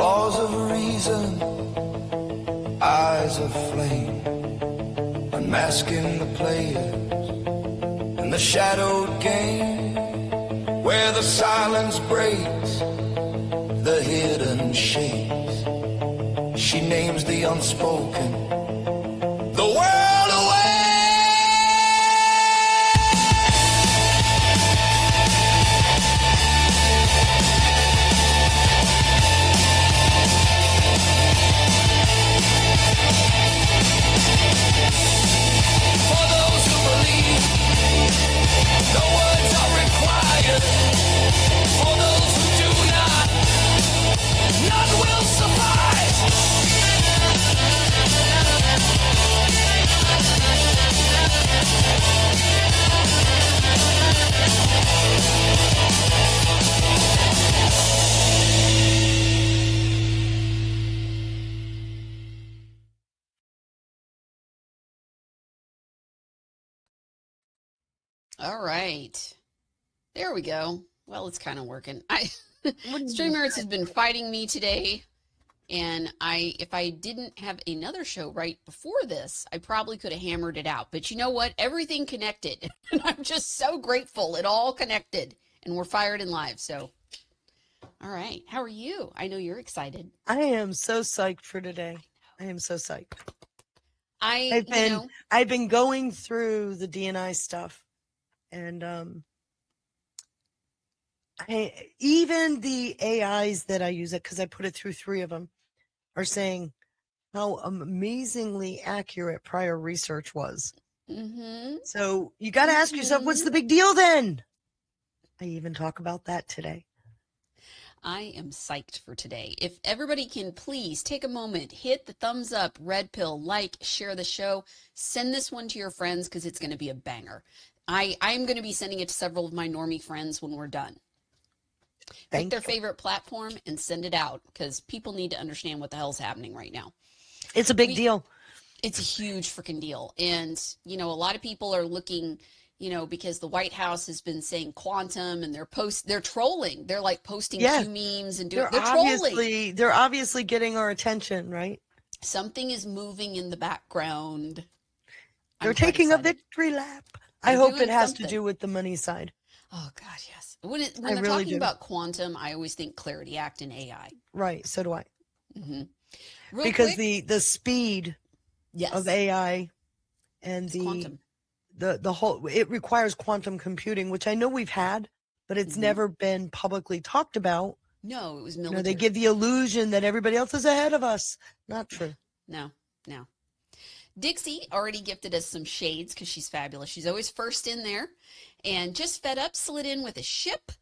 claws of reason, eyes of flame, unmasking the players in the shadowed game, where the silence breaks, the hidden shakes. She names the unspoken, the world away. For those who believe, no words are required. For those who do not, none will suffice. All right. There we go. Well, it's kind of working. StreamYards has been fighting me today, and if I didn't have another show right before this, I probably could have hammered it out. But you know what? Everything connected, and I'm just so grateful. It all connected, and we're fired and live. So, all right. How are you? I know you're excited. I am so psyched for today. I am so psyched. I've been going through the DNI stuff, and even the AIs that I use it, because I put it through 3 of them, are saying how amazingly accurate prior research was. Mm-hmm. So you got to ask yourself, what's the big deal then? I even talk about that today. I am psyched for today. If everybody can please take a moment, hit the thumbs up, red pill, like, share the show, send this one to your friends because it's going to be a banger. I'm going to be sending it to several of my normie friends when we're done. Pick their favorite platform and send it out because people need to understand what the hell's happening right now. It's a big deal. It's a huge freaking deal. And, a lot of people are looking, because the White House has been saying quantum and they're trolling. They're like posting 2 memes and they're trolling. They're obviously getting our attention, right? Something is moving in the background. They're taking a victory lap. I hope it has to do with the money side. Oh, God, yes. When they're really talking about quantum, I always think Clarity Act and AI. Right, so do I. Mm-hmm. Because the speed of AI and the whole, it requires quantum computing, which I know we've had, but it's never been publicly talked about. No, it was military. They give the illusion that everybody else is ahead of us. Not true. No. Dixie already gifted us some shades because she's fabulous. She's always first in there. And just fed up, slid in with a ship.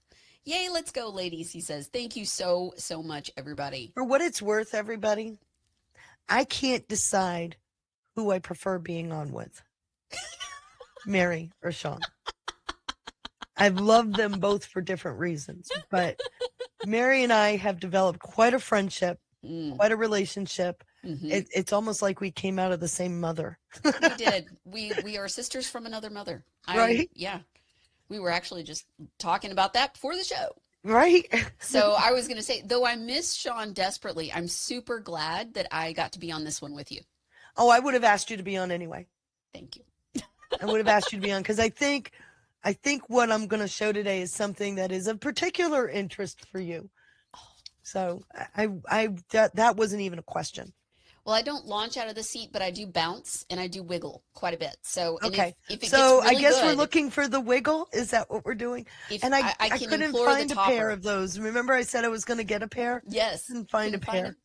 Yay, let's go, ladies, he says. Thank you so, so much, everybody. For what it's worth, everybody, I can't decide who I prefer being on with, Mary or Sean. I've loved them both for different reasons, but Mary and I have developed quite a friendship, quite a relationship. Mm-hmm. It's almost like we came out of the same mother. We did. We are sisters from another mother. Right? Yeah. We were actually just talking about that before the show. Right. So I was going to say, though I miss Sean desperately, I'm super glad that I got to be on this one with you. Oh, I would have asked you to be on anyway. Thank you. I would have asked you to be on because I think what I'm going to show today is something that is of particular interest for you. So that wasn't even a question. Well, I don't launch out of the seat, but I do bounce and I do wiggle quite a bit. So, okay. If it gets really I guess good, we're looking for the wiggle. Is that what we're doing? And I couldn't find a pair of those. Remember I said I was going to get a pair? Yes. Couldn't find a pair.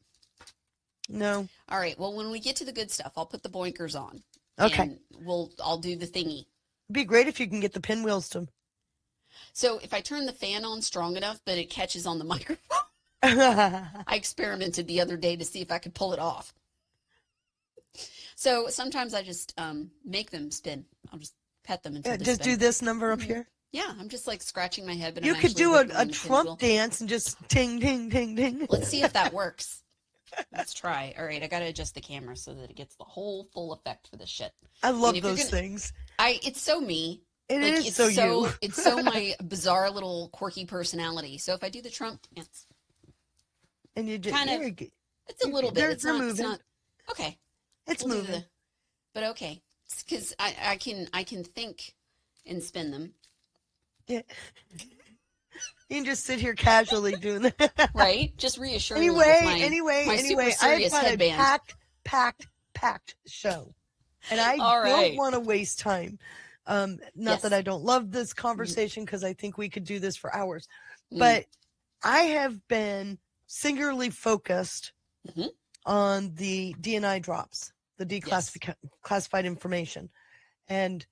No. All right. Well, when we get to the good stuff, I'll put the boinkers on. Okay. And I'll do the thingy. It'd be great if you can get the pinwheels to. So if I turn the fan on strong enough, but it catches on the microphone. I experimented the other day to see if I could pull it off. So sometimes I just make them spin. I'll just pet them until they just spin. do this number up here. Yeah, I'm just like scratching my head. But you could do a Trump dance and just ting, ting, ting, ting. Let's see if that works. Let's try. All right, I got to adjust the camera so that it gets the whole full effect for this shit. I love those things. It's so me. It's so you. It's so my bizarre little quirky personality. So if I do the Trump dance. And you just, Kind of. It's a little bit. It's they're not. It's moving. not. Okay. It's We'll do moving. but okay, because I can think and spin them. Yeah. You can just sit here casually doing that. Right? Just reassuringly with my super Anyway, I've serious got headband. a packed show. And I All don't right. want to waste time. Not that Yes. I don't love this conversation, because I think we could do this for hours. Mm. But I have been singularly focused Mhm. on the DNI drops, the Yes. classified information. And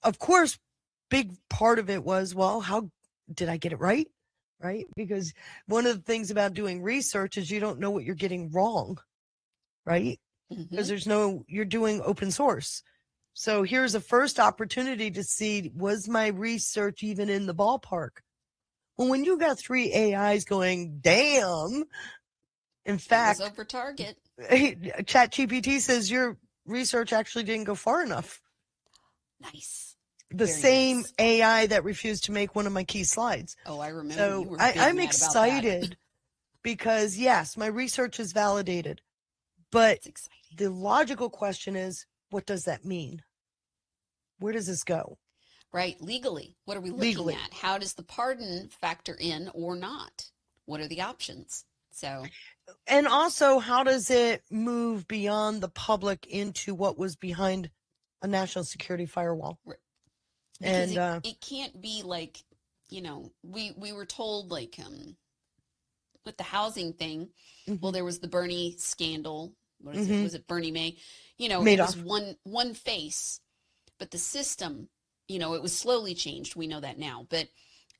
of course, big part of it was, well, how did I get it right? Right? Because one of the things about doing research is you don't know what you're getting wrong, right? Because Mhm. you're doing open source. So here's a first opportunity to see, was my research even in the ballpark? Well, when you got 3 AIs going, damn, in It was fact, over target. ChatGPT says your research actually didn't go far enough. Nice. The Very same nice. AI that refused to make one of my key slides. Oh, I remember you So were big I'm mad about that. excited because, yes, my research is validated. But It's exciting. the logical question is, what does that mean? Where does this go? Right. Legally, what are we looking Legally. at? How does the pardon factor in or not? What are the options? So, And also, how does it move beyond the public into what was behind a national security firewall? because And it can't be like, we were told like with the housing thing, well, there was the Bernie scandal. What is it? Was it Bernie May? It was Madoff. one face, but the system, it was slowly changed. We know that now, but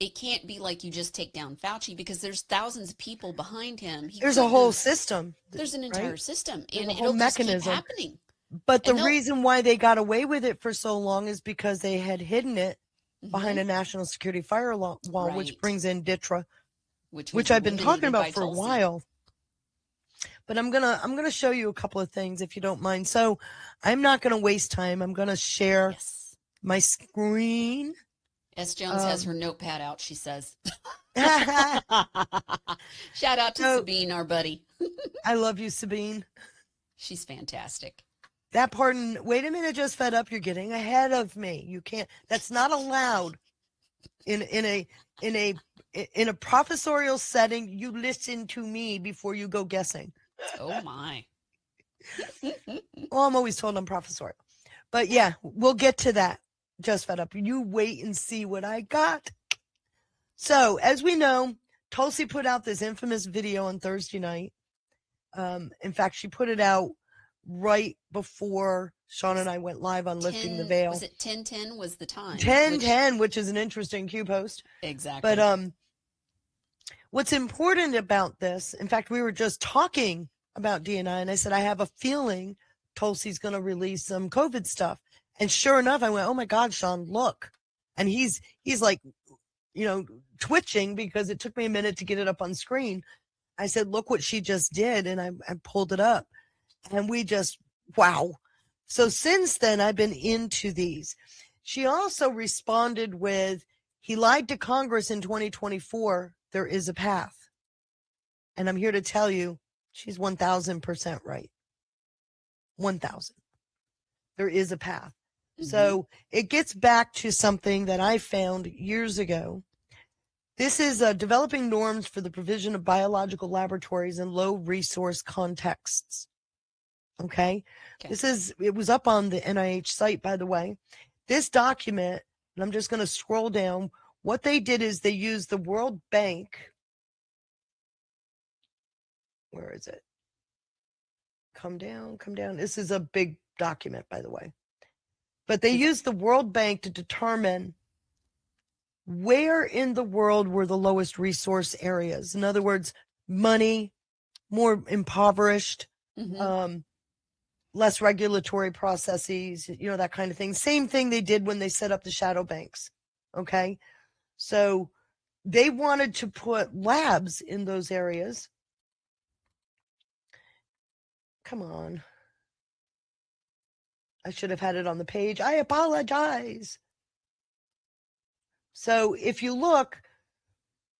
it can't be like you just take down Fauci because there's thousands of people behind him. He There's a couldn't whole have. system, There's an entire right? system, There's and a whole it'll just keep mechanism. happening. But the And reason why they got away with it for so long is because they had hidden it behind a national security firewall, which right, brings in DITRA, which which was I've been talking eliminated about by for a Tulsi. while. But I'm gonna show you a couple of things if you don't mind. So I'm not gonna waste time. I'm gonna share Yes. my screen. S. Jones has her notepad out, she says. So Shout out to Sabine, our buddy. I love you, Sabine. She's fantastic. That pardon. Wait a minute, just fed up. You're getting ahead of me. You can't. That's not allowed in a professorial setting. You listen to me before you go guessing. Oh my. Well, I'm always told I'm professorial. But yeah, we'll get to that. Just fed up. You wait and see what I got. So, as we know, Tulsi put out this infamous video on Thursday night. In fact, she put it out right before Sean and I went live on Lifting the Veil. Was it 10:10 was the time? 10:10, which is an interesting Q post. Exactly. But what's important about this, in fact, we were just talking about DNI, and I said, I have a feeling Tulsi's going to release some COVID stuff. And sure enough, I went, oh my God, Sean, look. And he's like, twitching because it took me a minute to get it up on screen. I said, look what she just did. And I pulled it up and we just, wow. So since then, I've been into these. She also responded with, he lied to Congress in 2024. There is a path. And I'm here to tell you, she's 1000% right. 1000. There is a path. So it gets back to something that I found years ago. This is developing norms for the provision of biological laboratories in low resource contexts. Okay. It was up on the NIH site, by the way. This document, and I'm just going to scroll down. What they did is they used the World Bank. Where is it? Come down. This is a big document, by the way. But they used the World Bank to determine where in the world were the lowest resource areas. In other words, money, more impoverished, less regulatory processes, that kind of thing. Same thing they did when they set up the shadow banks. Okay. So they wanted to put labs in those areas. Come on. I should have had it on the page. I apologize. So if you look,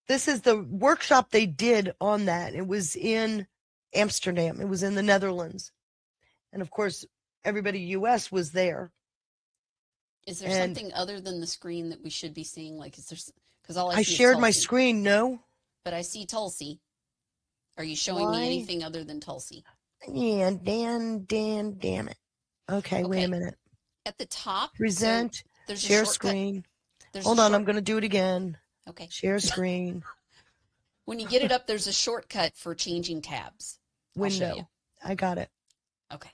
this is the workshop they did on that. It was in Amsterdam. It was in the Netherlands. And of course, everybody US was there. Is there And something other than the screen that we should be seeing? Like, is there, because all I I see is shared my Tulsi, screen. No. but I see Tulsi. Are you showing Why? me anything other than Tulsi? Yeah, Dan, damn it. Okay, wait a Okay. minute. At the top, Present, so there's share a shortcut. screen. There's Hold a on, I'm short, going to do it again. okay. Share screen, When you get it up, there's a shortcut for changing tabs. I'll show you. window. I got it. Okay.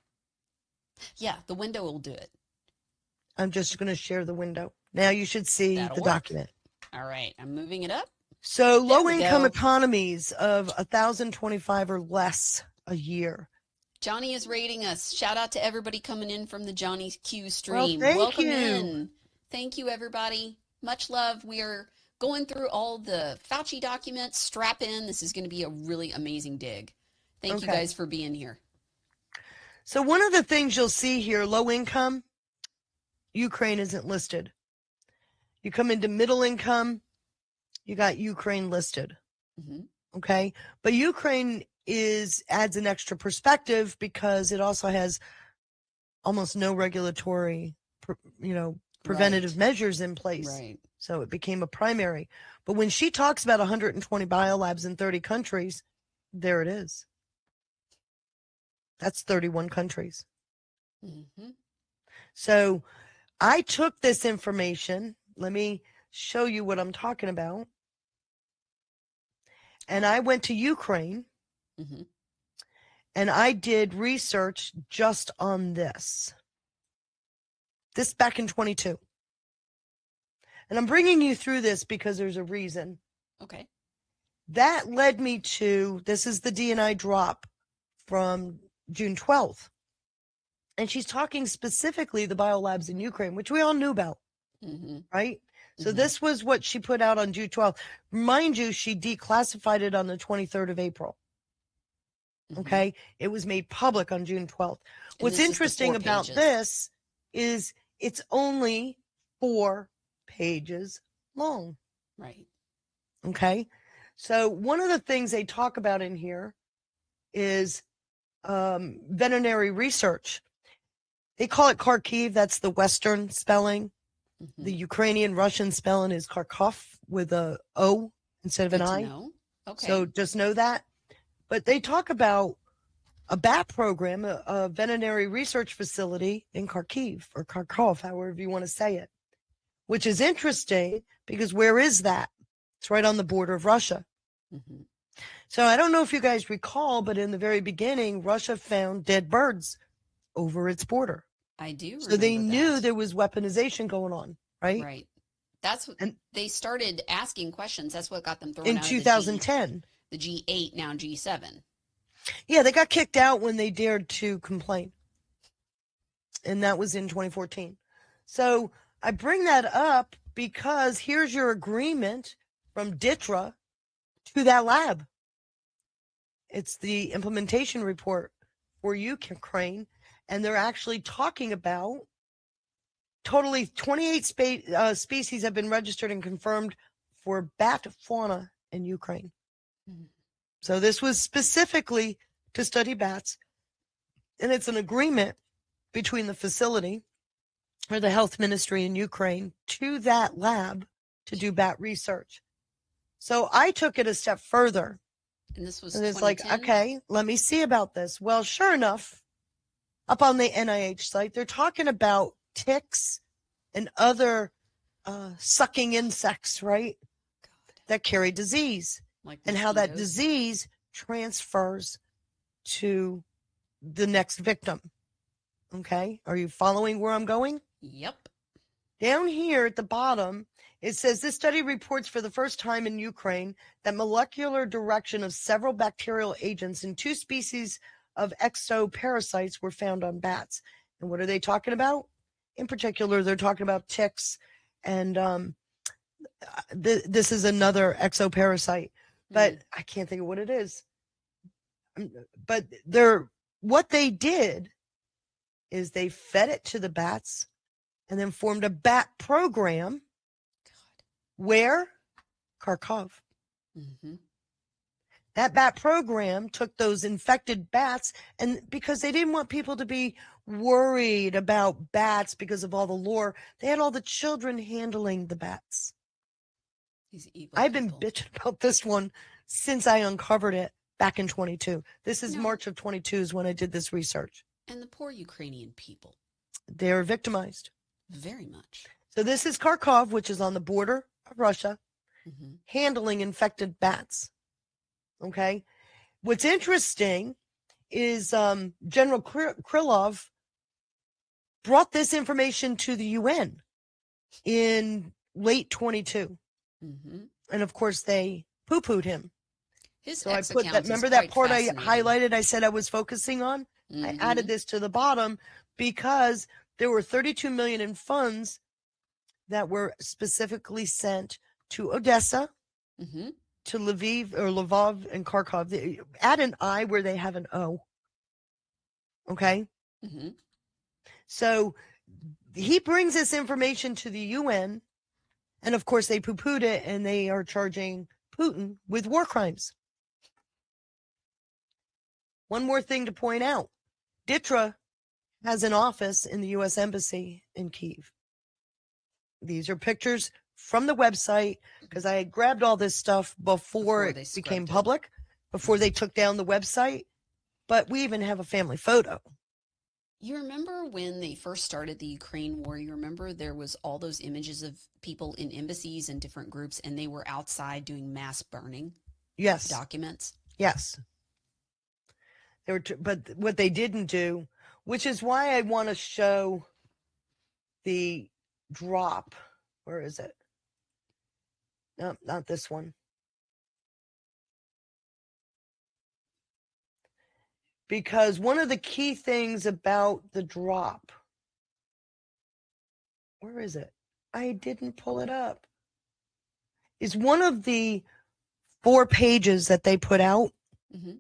Yeah, the window will do it. I'm just going to share the window. Now you should see That'll the work. document. All right, I'm moving it up. So There we low-income go. economies of 1,025 or less a year. Johnny is rating us. Shout out to everybody coming in from the Johnny Q Well, stream. thank Welcome you. in. Thank you, everybody. Much love. We are going through all the Fauci documents. Strap in. This is going to be a really amazing dig. Thank you Okay. guys for being here. So one of the things you'll see here, low income, Ukraine isn't listed. You come into middle income, you got Ukraine listed. hmm Okay. But Ukraine adds an extra perspective because it also has almost no regulatory, preventative Right. measures in place. Right. So it became a primary. But when she talks about 120 biolabs in 30 countries, there it is. That's 31 countries. hmm So I took this information. Let me show you what I'm talking about. And I went to Ukraine hmm and I did research just on this. This back in 22. And I'm bringing you through this because there's a reason. Okay. That led me to, this is the D&I drop from June 12th. And she's talking specifically the biolabs in Ukraine, which we all knew about, hmm right? So Mhm. this was what she put out on June 12th. Mind you, she declassified it on the 23rd of April. Mhm. Okay. It was made public on June 12th. And What's this is the interesting 4 about pages. this is it's only 4 pages long. Right. Okay. So one of the things they talk about in here is veterinary research. They call it Kharkiv. That's the Western spelling. Mhm. The Ukrainian Russian spelling is Kharkov with a O instead of Good an to I. know. Okay. So just know that. But they talk about a BAT program, a veterinary research facility in Kharkiv or Kharkov, however you want to say it, which is interesting because where is that? It's right on the border of Russia. hmm So I don't know if you guys recall, but in the very beginning, Russia found dead birds over its border. I do So they remember knew that. there was weaponization going on, right? Right. That's what And they started asking questions. That's what got them thrown in out of 2010. the G8, now G7. Yeah, they got kicked out when they dared to complain. And that was in 2014. So I bring that up because here's your agreement from DITRA to that lab. It's the implementation report for Ukraine. And they're actually talking about totally 28 species have been registered and confirmed for bat fauna in Ukraine. Mhm. So this was specifically to study bats. And it's an agreement between the facility or the health ministry in Ukraine to that lab to do bat research. So I took it a step further. And this was And it's like, 2010? okay, let me see about this. Well, sure enough, up on the NIH site, they're talking about ticks and other sucking insects, right? God. That carry disease Like and how that mosquitoes? disease transfers to the next victim. Okay. Are you following where I'm going? Yep. Down here at the bottom, it says this study reports for the first time in Ukraine that molecular direction of several bacterial agents in 2 species of exoparasites were found on bats. And what are they talking about? In particular, they're talking about ticks, and this is another exoparasite, but I can't think of what it is. But what they did is they fed it to the bats and then formed a bat program. God. Where? Kharkov. Mm-hmm. That bat program took those infected bats, and because they didn't want people to be worried about bats because of all the lore, they had all the children handling the bats. These evil I've been people. bitching about this one since I uncovered it back in 22. This is No. March of 22 is when I did this research. And the poor Ukrainian people. They're victimized. Very much. So this is Kharkov, which is on the border of Russia, Mm-hmm. handling infected bats. Okay. What's interesting is General Krylov brought this information to the UN in late 22. Mm-hmm. And of course, they poo-pooed him. His So I X put that, account is remember that quite part I fascinating. highlighted, I said I was focusing on? I Mhm. added this to the bottom because there were 32 million in funds that were specifically sent to Odessa, Mm-hmm. to Lvov and Kharkov. Add an I where they have an O. Okay. Mm-hmm. So he brings this information to the UN, and of course they poo-pooed it, and they are charging Putin with war crimes. One more thing to point out. Ditra has an office in the U.S. Embassy in Kyiv. These are pictures from the website because I had grabbed all this stuff before they it became scrubbed it. public, before they took down the website. But we even have a family photo. You remember when they first started the Ukraine war? You remember there was all those images of people in embassies and different groups, and they were outside doing mass burning Yes. documents? Yes. But what they didn't do, which is why I want to show the drop. Where is it? No, not this one. Because one of the key things about the drop, where is it? I didn't pull it up. Is one of the 4 pages that they put out Mm-hmm.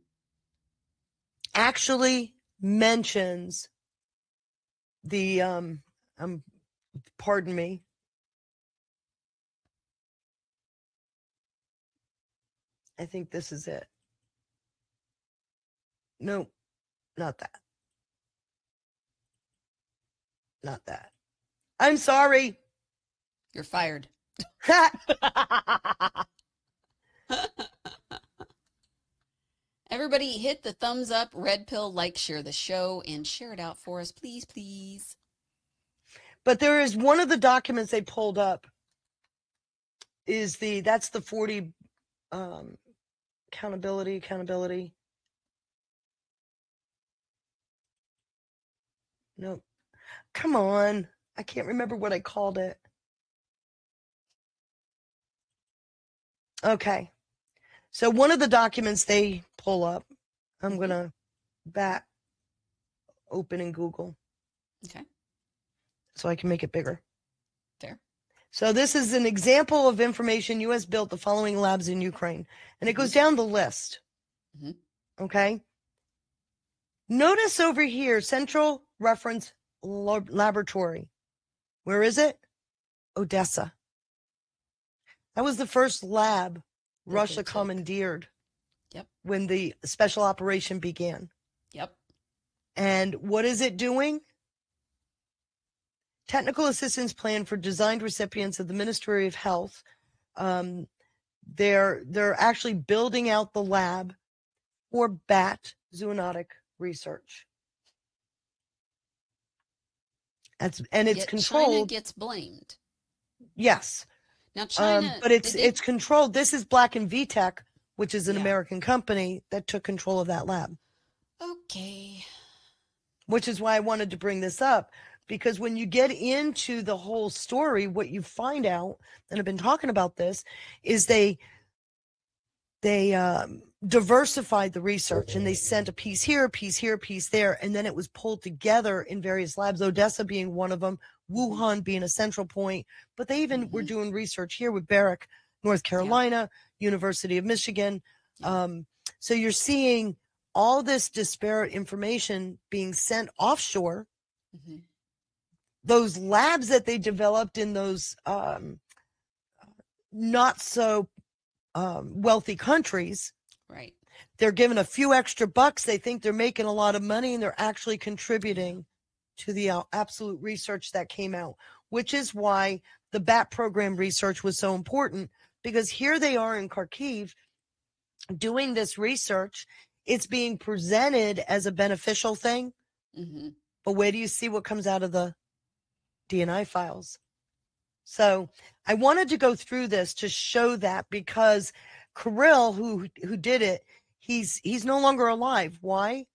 actually mentions the pardon me. I think this is it. No, not that. Not that. I'm sorry. You're fired. Everybody hit the thumbs up, red pill, like, share the show, and share it out for us, please, please. But there is one of the documents they pulled up that's the 40 accountability. Nope. Come on. I can't remember what I called it. Okay. So one of the documents they pull up, I'm going to back open in Google. Okay. So I can make it bigger. Fair. So this is an example of information U.S. built the following labs in Ukraine. And it goes down the list. Mhm. Okay. Notice over here, Central Reference Laboratory. Where is it? Odessa. That was the first lab Russia took. commandeered. Yep. When the special operation began. Yep. And what is it doing? Technical assistance plan for designed recipients of the Ministry of Health. They're actually building out the lab for bat zoonotic research. It's Yet controlled. China gets blamed. Yes. Now China, but it's controlled. This is Black and VTech, which is an Yeah. American company that took control of that lab. Okay. Which is why I wanted to bring this up, because when you get into the whole story, what you find out, and I've been talking about this, is they diversified the research, and they sent a piece here, a piece here, a piece there, and then it was pulled together in various labs, Odessa being one of them, Wuhan being a central point, but they even were doing research here with Barrick, North Carolina, University of Michigan. So you're seeing all this disparate information being sent offshore. Mhm. Those labs that they developed in those not so wealthy countries. Right. They're given a few extra bucks. They think they're making a lot of money, and they're actually contributing to the absolute research that came out, which is why the BAT program research was so important, because here they are in Kharkiv doing this research. It's being presented as a beneficial thing. Mm-hmm. But where do you see what comes out of the DNI files? So I wanted to go through this to show that, because Kirill, who did it, he's no longer alive. Why?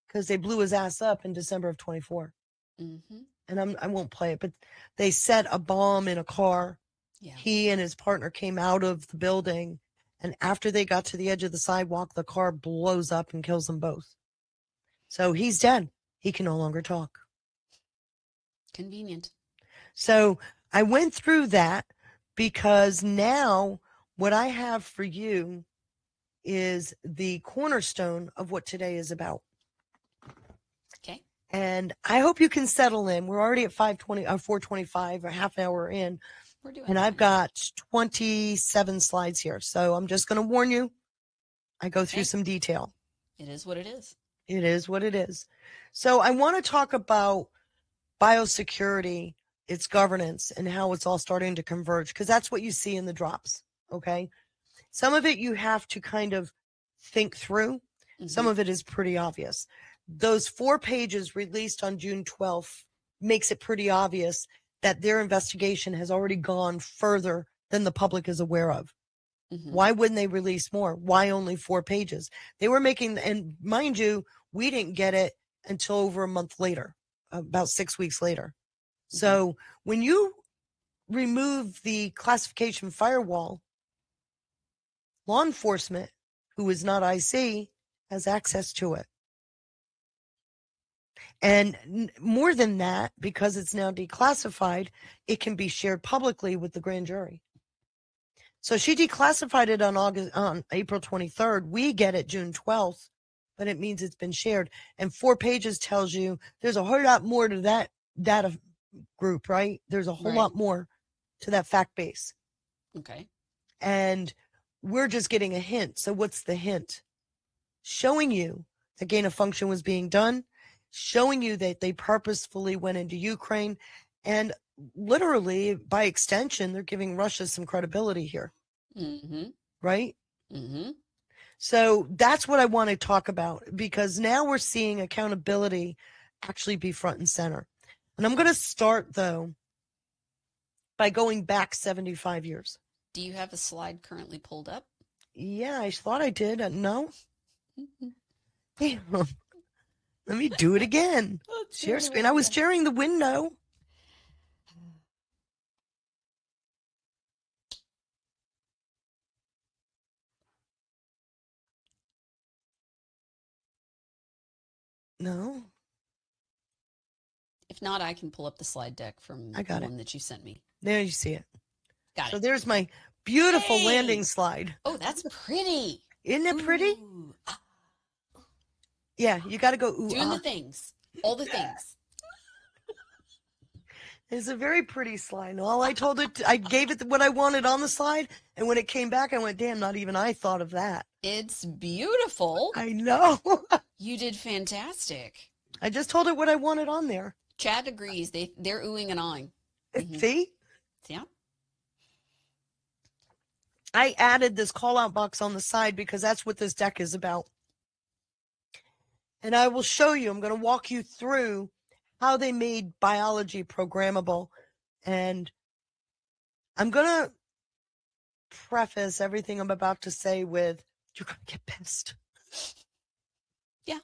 Because they blew his ass up in December of 24. Mm-hmm. And I won't play it, but they set a bomb in a car. Yeah. He and his partner came out of the building, and after they got to the edge of the sidewalk, the car blows up and kills them both. So he's dead. He can no longer talk. Convenient. So I went through that, because now what I have for you is the cornerstone of what today is about. Okay. And I hope you can settle in. We're already at 4:25, a half an hour in. We're doing And I've got 27 slides here. So I'm just going to warn you. I go through some detail. It is what it is. It is what it is. So I want to talk about biosecurity, its governance, and how it's all starting to converge, because that's what you see in the drops. Okay. Some of it you have to kind of think through. Mm-hmm. Some of it is pretty obvious. Those 4 pages released on June 12th makes it pretty obvious that their investigation has already gone further than the public is aware of. Mm-hmm. Why wouldn't they release more? Why only 4 pages? They were making, and mind you, we didn't get it until over a month later, about 6 weeks later. Mm-hmm. So when you remove the classification firewall, law enforcement, who is not IC, has access to it. And more than that, because it's now declassified, it can be shared publicly with the grand jury. So she declassified it on April 23rd. We get it June 12th, but it means it's been shared. And 4 pages tells you there's a whole lot more to that data group, right? There's a whole lot more to that fact base. Okay. And we're just getting a hint. So what's the hint? Showing you that gain of function was being done, showing you that they purposefully went into Ukraine, and literally, by extension, they're giving Russia some credibility here. Mm-hmm. Right? Mm-hmm. So that's what I want to talk about, because now we're seeing accountability actually be front and center. And I'm going to start, though, by going back 75 years. Do you have a slide currently pulled up? Yeah, I thought I did. No? Damn. Let me do it again. Share screen. I was sharing the window. No. If not, I can pull up the slide deck from the one that you sent me. There you see it. Got it. So there's my beautiful landing slide. Oh, that's pretty. Isn't it pretty? Yeah, you got to go ooh. Doing the things. All the things. It's a very pretty slide. All I told it, I gave it what I wanted on the slide, and when it came back, I went, damn, not even I thought of that. It's beautiful. I know. You did fantastic. I just told it what I wanted on there. Chad agrees. They're oohing and awing. Mm-hmm. See? Yeah. I added this call-out box on the side because that's what this deck is about. And I will show you, I'm going to walk you through how they made biology programmable. And I'm going to preface everything I'm about to say with, you're going to get pissed. Yeah.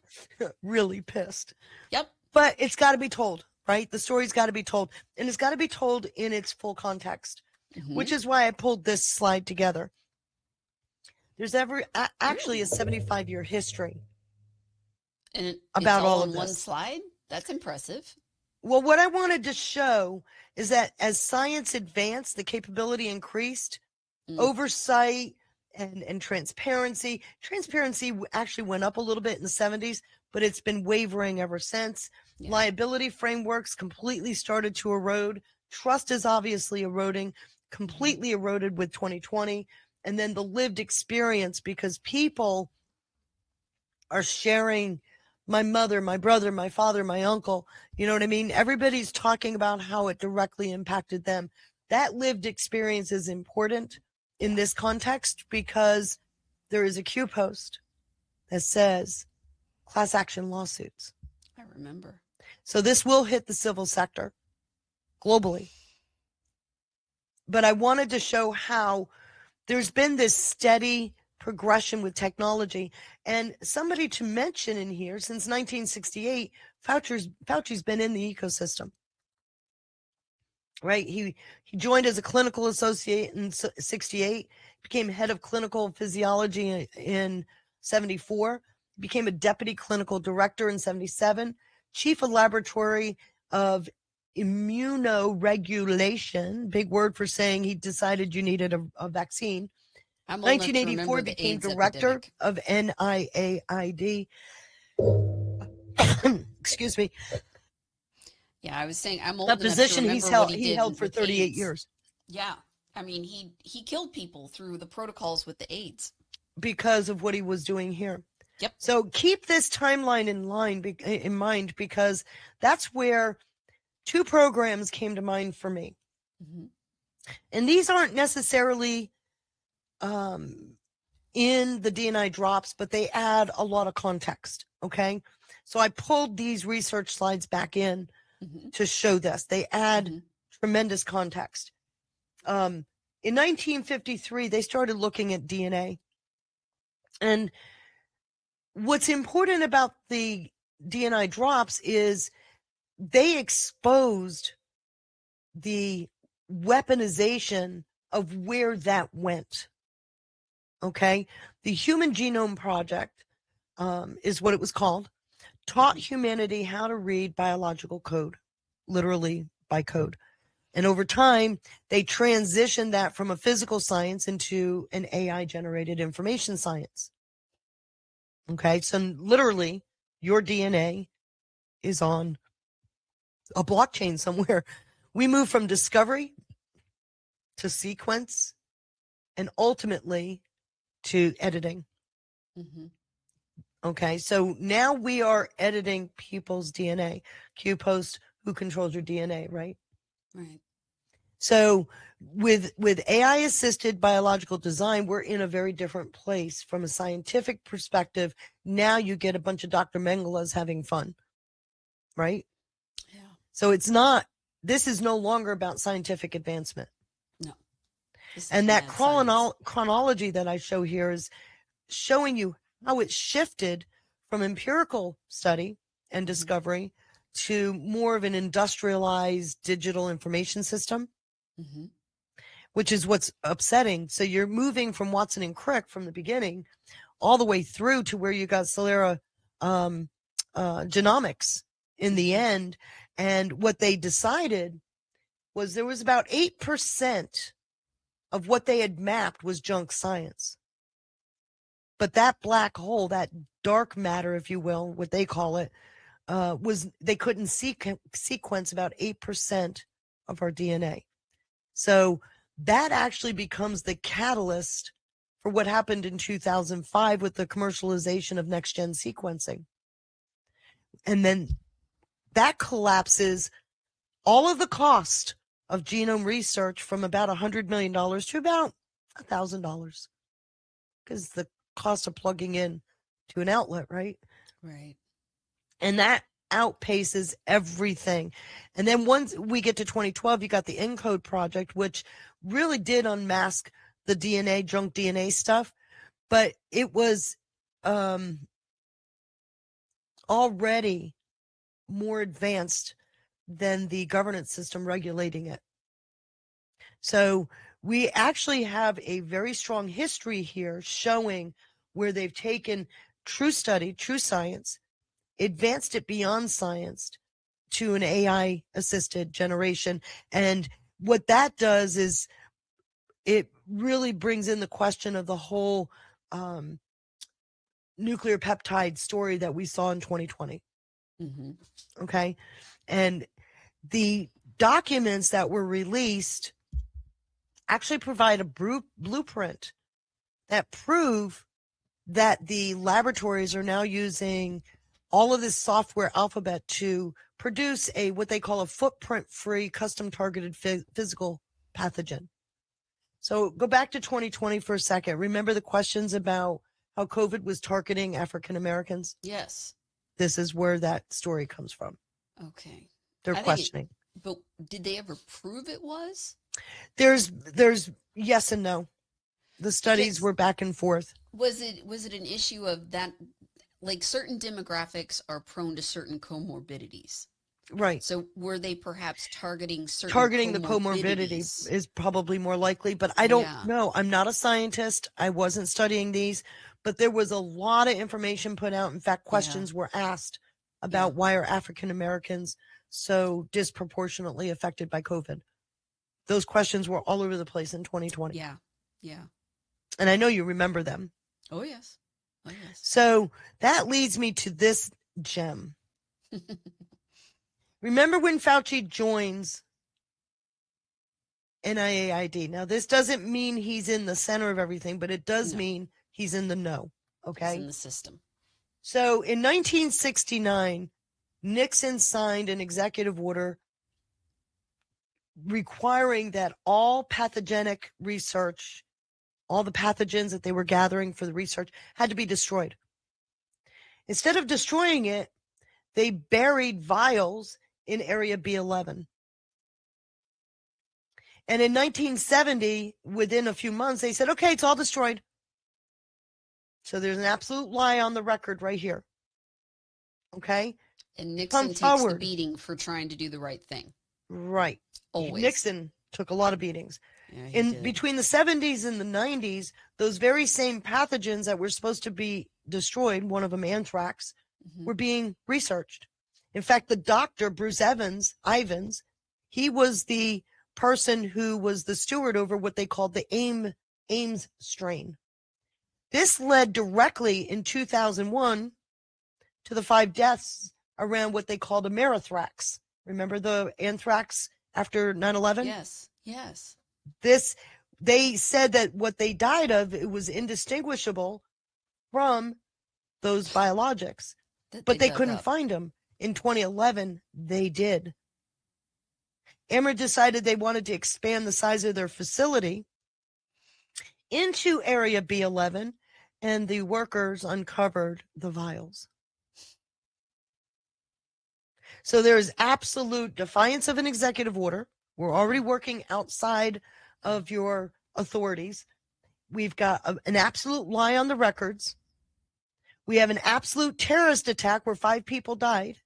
Really pissed. Yep. But it's got to be told, right? The story's got to be told. And it's got to be told in its full context, which is why I pulled this slide together. There's actually a 75-year history. And about all of in this. One slide? That's impressive. Well, what I wanted to show is that as science advanced, the capability increased, oversight and transparency. Transparency actually went up a little bit in the 70s, but it's been wavering ever since. Yeah. Liability frameworks completely started to erode. Trust is obviously eroding, completely eroded with 2020. and then the lived experience, because people are sharing my mother, my brother, my father, my uncle. You know what I mean? Everybody's talking about how it directly impacted them. That lived experience is important in this context because there is a Q post that says class action lawsuits. I remember. So this will hit the civil sector globally. But I wanted to show how there's been this steady progression with technology. And somebody to mention in here, since 1968, Fauci's been in the ecosystem. Right? He joined as a clinical associate in 68, became head of clinical physiology in 74, became a deputy clinical director in 77, chief of laboratory of immunoregulation, big word for saying he decided you needed a vaccine. I'm old enough to 1984 remember the became AIDS director epidemic. of NIAID. Excuse me. Yeah, I was saying I'm A old enough to position remember what he did held for with 38 AIDS. years. Yeah, I mean he killed people through the protocols with the AIDS because of what he was doing here. Yep. So keep this timeline in mind, because that's where two programs came to mind for me. Mm-hmm. And these aren't necessarily in the D&I drops, but they add a lot of context. Okay. So I pulled these research slides back in to show this. They add tremendous context. In 1953, they started looking at DNA. And what's important about the D&I drops is they exposed the weaponization of where that went. Okay. The Human Genome Project is what it was called, taught humanity how to read biological code, literally by code. And over time, they transitioned that from a physical science into an AI generated information science. Okay. So literally, your DNA is on a blockchain somewhere. We move from discovery to sequence and ultimately to editing. Mm-hmm. Okay, so now we are editing people's DNA. Q post, who controls your DNA, right? Right. So with AI assisted biological design, we're in a very different place from a scientific perspective. Now you get a bunch of Dr. Mengelas having fun, right? Yeah. So this is no longer about scientific advancement. No. And that science. chronology that I show here is showing you how it shifted from empirical study and discovery to more of an industrialized digital information system, which is what's upsetting. So you're moving from Watson and Crick from the beginning all the way through to where you got Celera genomics in the end. And what they decided was there was about 8% of what they had mapped was junk science. But that black hole, that dark matter, if you will, what they call it, was they couldn't sequence about 8% of our DNA. So that actually becomes the catalyst for what happened in 2005 with the commercialization of next-gen sequencing. And then that collapses all of the cost of genome research from about $100 million to about $1,000, because the cost of plugging in to an outlet, right? Right. And that outpaces everything. And then once we get to 2012, you got the ENCODE project, which really did unmask the DNA, junk DNA stuff, but it was already more advanced than the governance system regulating it. So we actually have a very strong history here showing where they've taken true study, true science, advanced it beyond science to an AI assisted generation. And what that does is it really brings in the question of the whole nuclear peptide story that we saw in 2020. Okay. And the documents that were released actually provide a blueprint that prove that the laboratories are now using all of this software alphabet to produce a what they call a footprint-free, custom-targeted physical pathogen. So go back to 2020 for a second. Remember the questions about how COVID was targeting African Americans? Yes. This is where that story comes from. Okay. They're questioning. But did they ever prove it was? There's yes and no. The studies were back and forth. Was it an issue of that, like certain demographics are prone to certain comorbidities? Right. So were they perhaps targeting the comorbidity is probably more likely, but I don't know. I'm not a scientist. I wasn't studying these, but there was a lot of information put out. In fact, questions were asked about why are African Americans so disproportionately affected by COVID. Those questions were all over the place in 2020. Yeah. Yeah. And I know you remember them. Oh, yes. Oh, yes. So that leads me to this gem. Remember when Fauci joins NIAID? Now, this doesn't mean he's in the center of everything, but it does mean he's in the know. Okay. He's in the system. So in 1969, Nixon signed an executive order requiring that all pathogenic research, all the pathogens that they were gathering for the research, had to be destroyed. Instead of destroying it, they buried vials in Area B11. And in 1970, within a few months, they said, okay, it's all destroyed. So there's an absolute lie on the record right here. Okay? And Nixon takes the beating for trying to do the right thing. Right. Always. Nixon took a lot of beatings. Yeah, between the 70s and the 90s, those very same pathogens that were supposed to be destroyed, one of them anthrax, were being researched. In fact, the doctor, Bruce Ivans, he was the person who was the steward over what they called the Ames strain. This led directly in 2001 to the 5 deaths around what they called Amerithrax. Remember the anthrax after 9/11? Yes, yes. They said that what they died of, it was indistinguishable from those biologics, but they couldn't find them. In 2011, they did. Emmer decided they wanted to expand the size of their facility into Area B11, and the workers uncovered the vials. So there is absolute defiance of an executive order. We're already working outside of your authorities. We've got an absolute lie on the records. We have an absolute terrorist attack where 5 people died,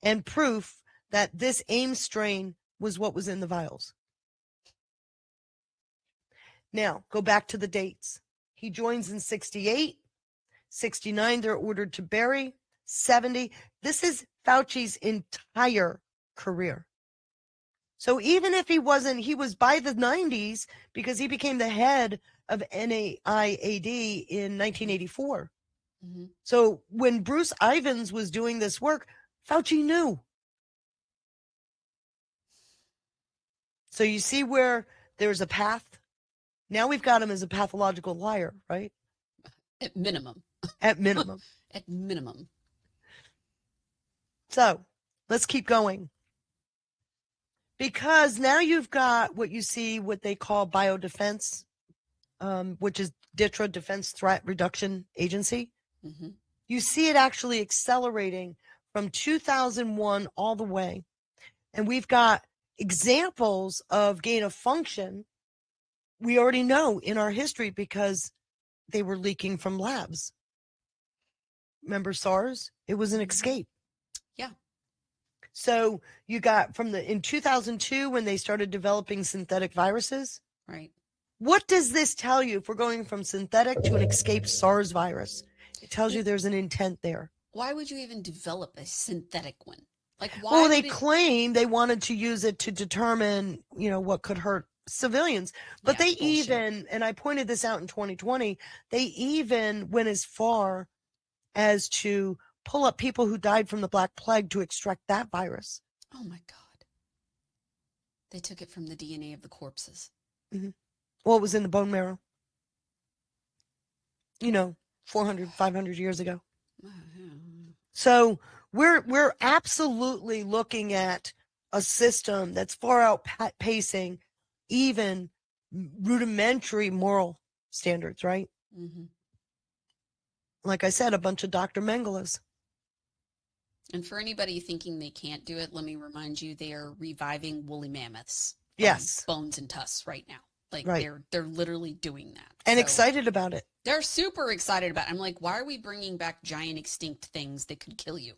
and proof that this Ames strain was what was in the vials. Now, go back to the dates. He joins in 68, 69, they're ordered to bury, 70. This is Fauci's entire career. So even if he was by the 90s because he became the head of NIAID in 1984. Mm-hmm. So when Bruce Ivans was doing this work, Fauci knew. So you see where there's a path. Now we've got him as a pathological liar, right? At minimum. At minimum. At minimum. So let's keep going. Because now you've got what you see, what they call biodefense, which is DTRA, Defense Threat Reduction Agency. Mm-hmm. You see it actually accelerating from 2001 all the way. And we've got examples of gain of function we already know in our history because they were leaking from labs. Remember SARS? It was an escape. Yeah. So you got in 2002 when they started developing synthetic viruses. Right. What does this tell you if we're going from synthetic to an escaped SARS virus? It tells you there's an intent there. Why would you even develop a synthetic one? Like, why? Well, they claim they wanted to use it to determine, what could hurt civilians. But they even, and I pointed this out in 2020, they even went as far as to pull up people who died from the Black Plague to extract that virus. Oh, my God. They took it from the DNA of the corpses. Mm-hmm. Well, it was in the bone marrow. 400, 500 years ago. So we're absolutely looking at a system that's far outpacing even rudimentary moral standards, right? Mm-hmm. Like I said, a bunch of Dr. Mengelas. And for anybody thinking they can't do it, let me remind you, they are reviving woolly mammoths. Yes. Bones and tusks right now. Like Right. they're literally doing that. And So excited about it. they're super excited about it. I'm like, why are we bringing back giant extinct things that could kill you?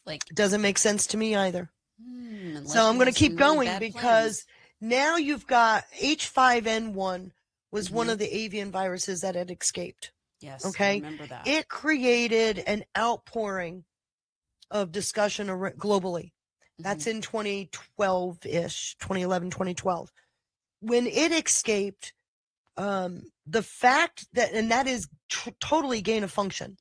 Like, It doesn't make sense to me either. unless So I'm you going to have keep some really going bad because plans. now you've got H5N1 was one Mhm. of the avian viruses that had escaped. Yes, I Okay. remember that. It created an outpouring of discussion globally. That's in 2012-ish, 2011, 2012. When it escaped, the fact that, and that is totally gain of function.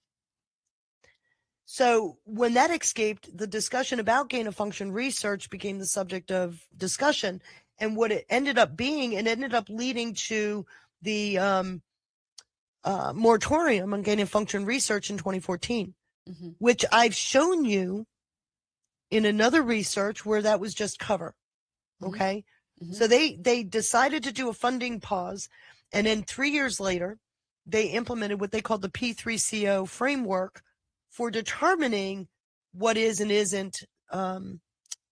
So when that escaped, the discussion about gain of function research became the subject of discussion. And what it ended up being, it ended up leading to the moratorium on gain of function research in 2014, which I've shown you in another research where that was just cover. Okay. So they decided to do a funding pause. And then 3 years later, they implemented what they called the P3CO framework for determining what is and isn't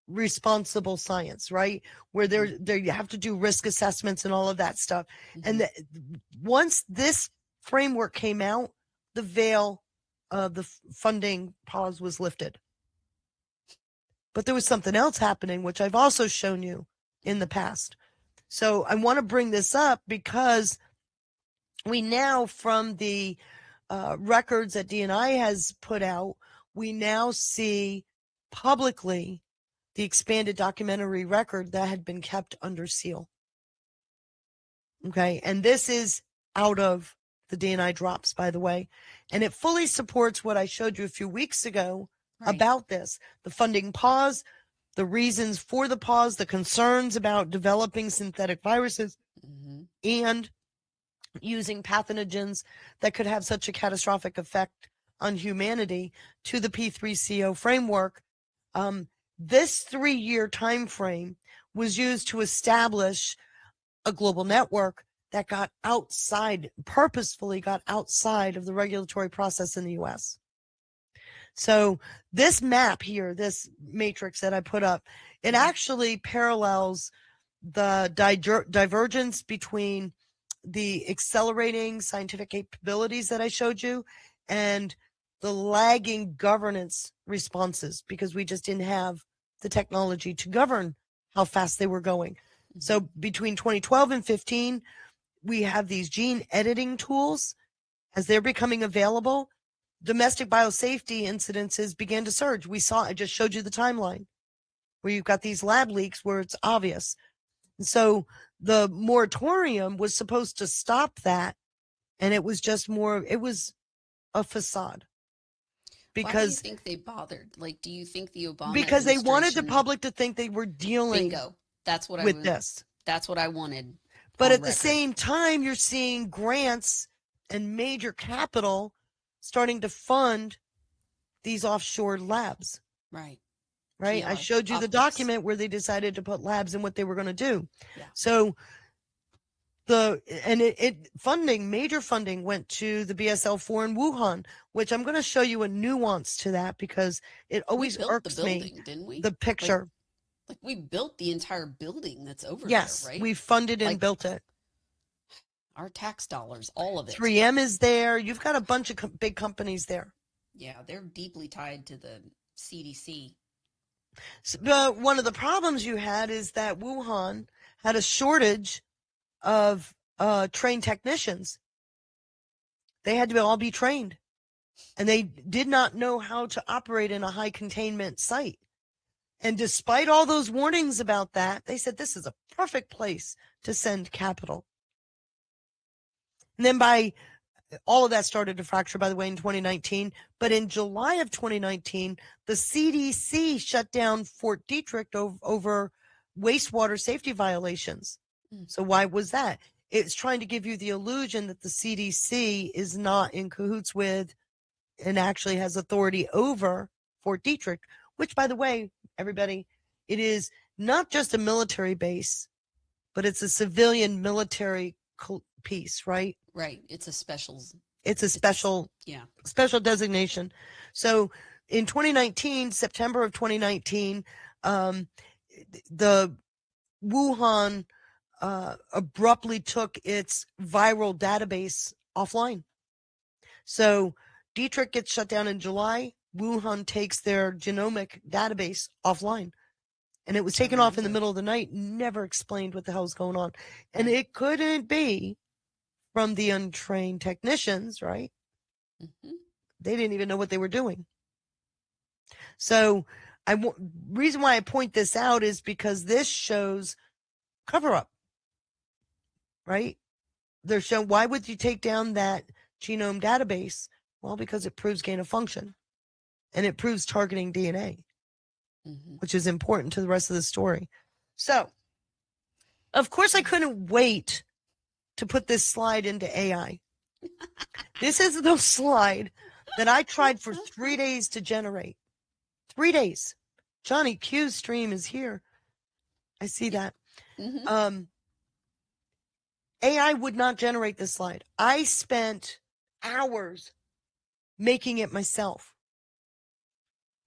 responsible science, right? Where there you have to do risk assessments and all of that stuff. And once this framework came out, the veil of the funding pause was lifted. But there was something else happening, which I've also shown you in the past. So I want to bring this up because we now, from the records that DNI has put out, we now see publicly the expanded documentary record that had been kept under seal. Okay. And this is out of the DNI drops, by the way. And it fully supports what I showed you a few weeks ago about this, the funding pause, the reasons for the pause, the concerns about developing synthetic viruses, and using pathogens that could have such a catastrophic effect on humanity to the P3CO framework. This 3-year time frame was used to establish a global network that purposefully got outside of the regulatory process in the U.S. So this map here, this matrix that I put up, it actually parallels the divergence between the accelerating scientific capabilities that I showed you and the lagging governance responses, because we just didn't have the technology to govern how fast they were going. So between 2012 and 15, we have these gene editing tools. As they're becoming available, domestic biosafety incidences began to surge. I just showed you the timeline where you've got these lab leaks where it's obvious. And so the moratorium was supposed to stop that. And it was just it was a facade. Because why do you think they bothered? Like, do you think the Obama because they wanted the administration- public to think they were dealing Bingo. That's what with this. That's what I wanted. But on at the record. same time, you're seeing grants and major capital starting to fund these offshore labs. Right. Right. I showed you the document where they decided to put labs and what they were going to do. Yeah. So major funding went to the BSL-4 in Wuhan, which I'm going to show you a nuance to that because it always irks me. Didn't we? The picture. Like we built the entire building that's over yes, there, right? We funded and built it. Our tax dollars, all of it. 3M is there. You've got a bunch of big companies there. Yeah, they're deeply tied to the CDC. But one of the problems you had is that Wuhan had a shortage of trained technicians. They had to all be trained, and they did not know how to operate in a high containment site. And despite all those warnings about that, they said this is a perfect place to send capital. And then all of that started to fracture, by the way, in 2019. But in July of 2019, the CDC shut down Fort Detrick over wastewater safety violations. So why was that? it's trying to give you the illusion that the CDC is not in cahoots with and actually has authority over Fort Detrick, which, by the way, everybody, it is not just a military base, but it's a civilian military piece, right? Right. It's a special. It's a special designation. So in 2019, September of 2019, the Wuhan abruptly took its viral database offline. So Detrick gets shut down in July. Wuhan takes their genomic database offline. And it was taken off in the middle of the night, never explained what the hell's going on. And it couldn't be from the untrained technicians, right? Mm-hmm. They didn't even know what they were doing. So reason why I point this out is because this shows cover up, right? They're showing, why would you take down that genome database? Well, because it proves gain of function and it proves targeting DNA, which is important to the rest of the story. So, of course, I couldn't wait to put this slide into AI. This is the slide that I tried for 3 days to generate. 3 days. Johnny Q's stream is here. I see that. AI would not generate this slide. I spent hours making it myself.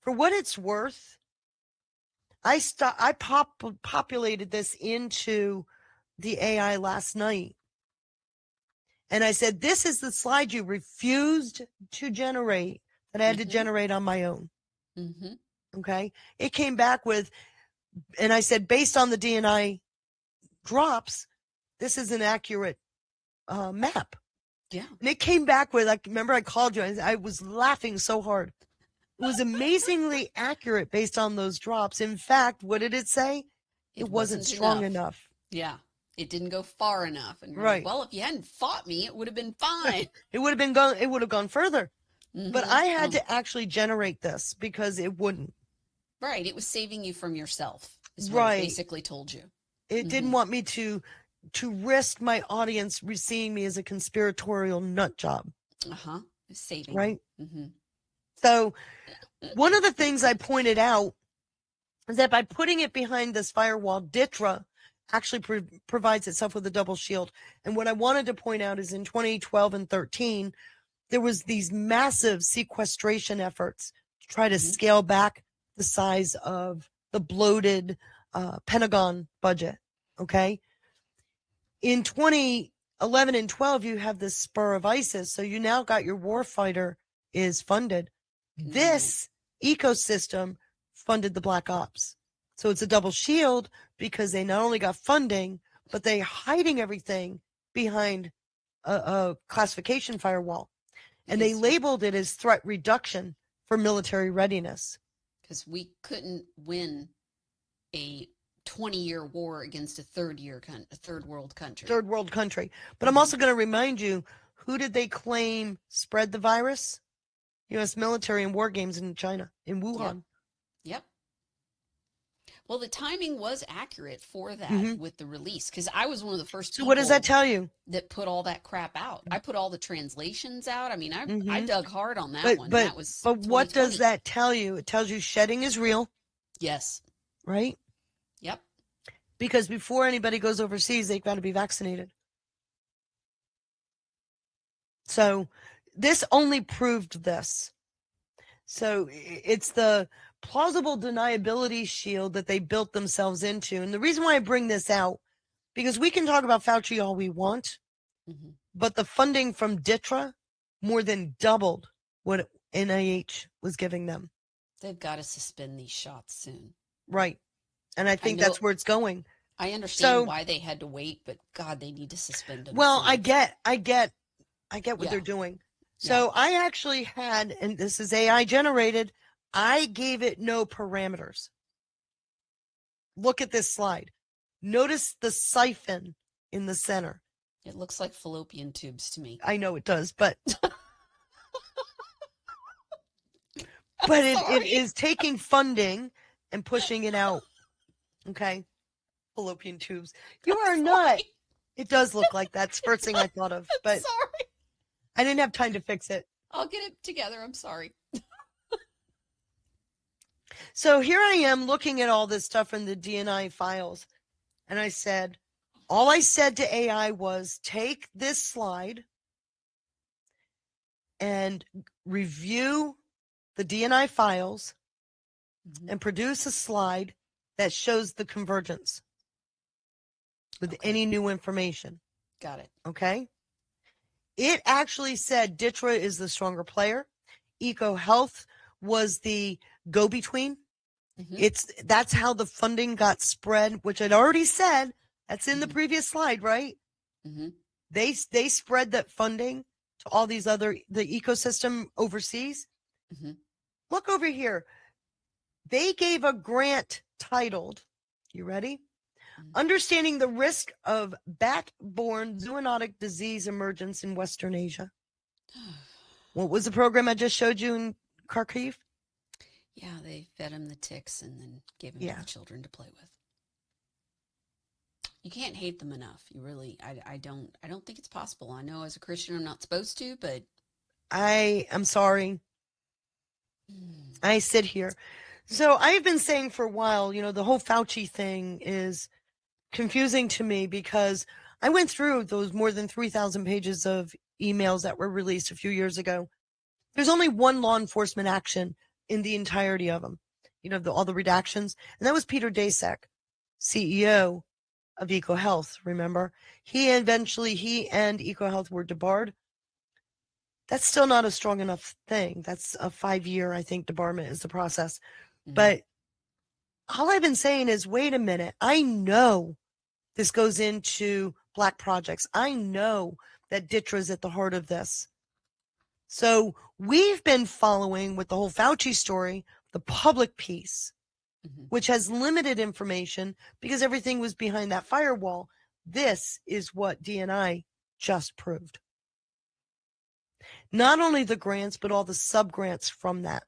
For what it's worth, I populated this into the AI last night. And I said, this is the slide you refused to generate that I had to generate on my own. Okay. It came back with, and I said, based on the DNI drops, this is an accurate map. Yeah. And it came back with, like, remember I called you, I was laughing so hard. It was amazingly accurate based on those drops. In fact, what did it say? It wasn't strong enough. Yeah. It didn't go far enough. And right. Like, well, if you hadn't fought me, it would have been fine. It would have gone further. But I had to actually generate this because it wouldn't. Right. It was saving you from yourself, is what it basically told you. It didn't want me to risk my audience seeing me as a conspiratorial nut job. Saving. Right. So one of the things I pointed out is that by putting it behind this firewall, DITRA actually provides itself with a double shield. And what I wanted to point out is in 2012 and 13, there was these massive sequestration efforts to try to scale back the size of the bloated Pentagon budget. Okay. In 2011 and 12, you have this spur of ISIS. So you now got your warfighter is funded. This ecosystem funded the Black Ops. So it's a double shield because they not only got funding, but they're hiding everything behind a classification firewall. And they labeled it as threat reduction for military readiness. Because we couldn't win a 20-year war against a third world country. Third world country. But I'm also going to remind you, who did they claim spread the virus? U.S. military and war games in China, in Wuhan. Yep. Well, the timing was accurate for that with the release, because I was one of the first people. So what does that tell you? That put all that crap out. I put all the translations out. I mean, I dug hard on that one. That was but what does that tell you? It tells you shedding is real. Yes. Right? Yep. Because before anybody goes overseas, they've got to be vaccinated. So this only proved this. So it's the plausible deniability shield that they built themselves into. And the reason why I bring this out, because we can talk about Fauci all we want, but the funding from DITRA more than doubled what NIH was giving them. They've got to suspend these shots soon. Right. And I think that's where it's going. I understand why they had to wait, but God, they need to suspend them. Well, soon. I get what they're doing. So I actually had, and this is AI generated, I gave it no parameters. Look at this slide. Notice the siphon in the center. It looks like fallopian tubes to me. I know it does, but it is taking funding and pushing it out. Okay. Fallopian tubes. You are not. It does look like that's the first thing I thought of, but Sorry. I didn't have time to fix it. I'll get it together. I'm sorry. So here I am looking at all this stuff in the DNI files. And all I said to AI was take this slide and review the DNI files and produce a slide that shows the convergence with any new information. Got it. Okay. It actually said DITRA is the stronger player. EcoHealth was the go-between. That's how the funding got spread, which I'd already said. That's in the previous slide, right? They spread that funding to all these the ecosystem overseas. Look over here. They gave a grant titled, you ready? Understanding the risk of bat-borne zoonotic disease emergence in Western Asia. What was the program I just showed you in Kharkiv? Yeah, they fed him the ticks and then gave him to the children to play with. You can't hate them enough. You really, I don't think it's possible. I know as a Christian I'm not supposed to, but I am sorry. I sit here. So I've been saying for a while, the whole Fauci thing is confusing to me because I went through those more than 3,000 pages of emails that were released a few years ago. There's only one law enforcement action in the entirety of them, all the redactions. And that was Peter Daszak, CEO of EcoHealth, remember? He and EcoHealth were debarred. That's still not a strong enough thing. That's a 5-year, I think, debarment is the process. But all I've been saying is, wait a minute. I know this goes into black projects. I know that DITRA is at the heart of this. So we've been following with the whole Fauci story, the public piece, which has limited information because everything was behind that firewall. This is what DNI just proved. Not only the grants, but all the sub-grants from that.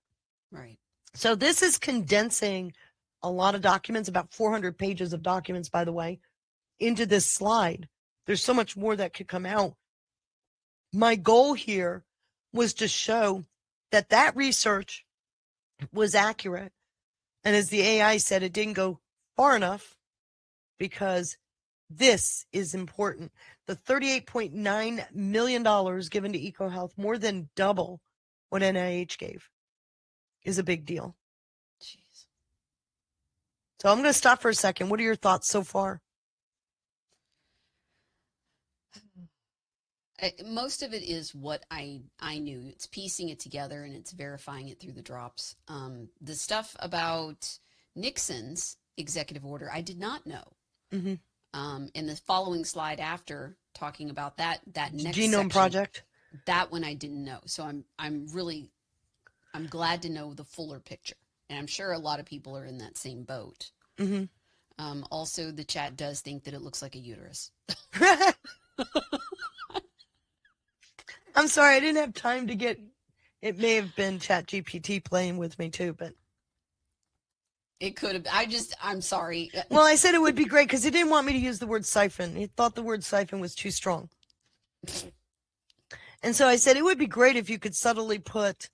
Right. So this is condensing a lot of documents, about 400 pages of documents, by the way, into this slide. There's so much more that could come out. My goal here was to show that research was accurate. And as the AI said, it didn't go far enough because this is important. The $38.9 million given to EcoHealth, more than double what NIH gave, is a big deal. Jeez. So I'm going to stop for a second. What are your thoughts so far? Most of it is what I knew. It's piecing it together and it's verifying it through the drops. The stuff about Nixon's executive order, I did not know. In the following slide after talking about that next Genome section, Project, that one I didn't know. So I'm glad to know the fuller picture, and I'm sure a lot of people are in that same boat. Also, the chat does think that it looks like a uterus. I'm sorry, I didn't have time to get. It may have been ChatGPT playing with me too, but it could have. I'm sorry. Well, I said it would be great because he didn't want me to use the word siphon. He thought the word siphon was too strong. And so I said it would be great if you could subtly put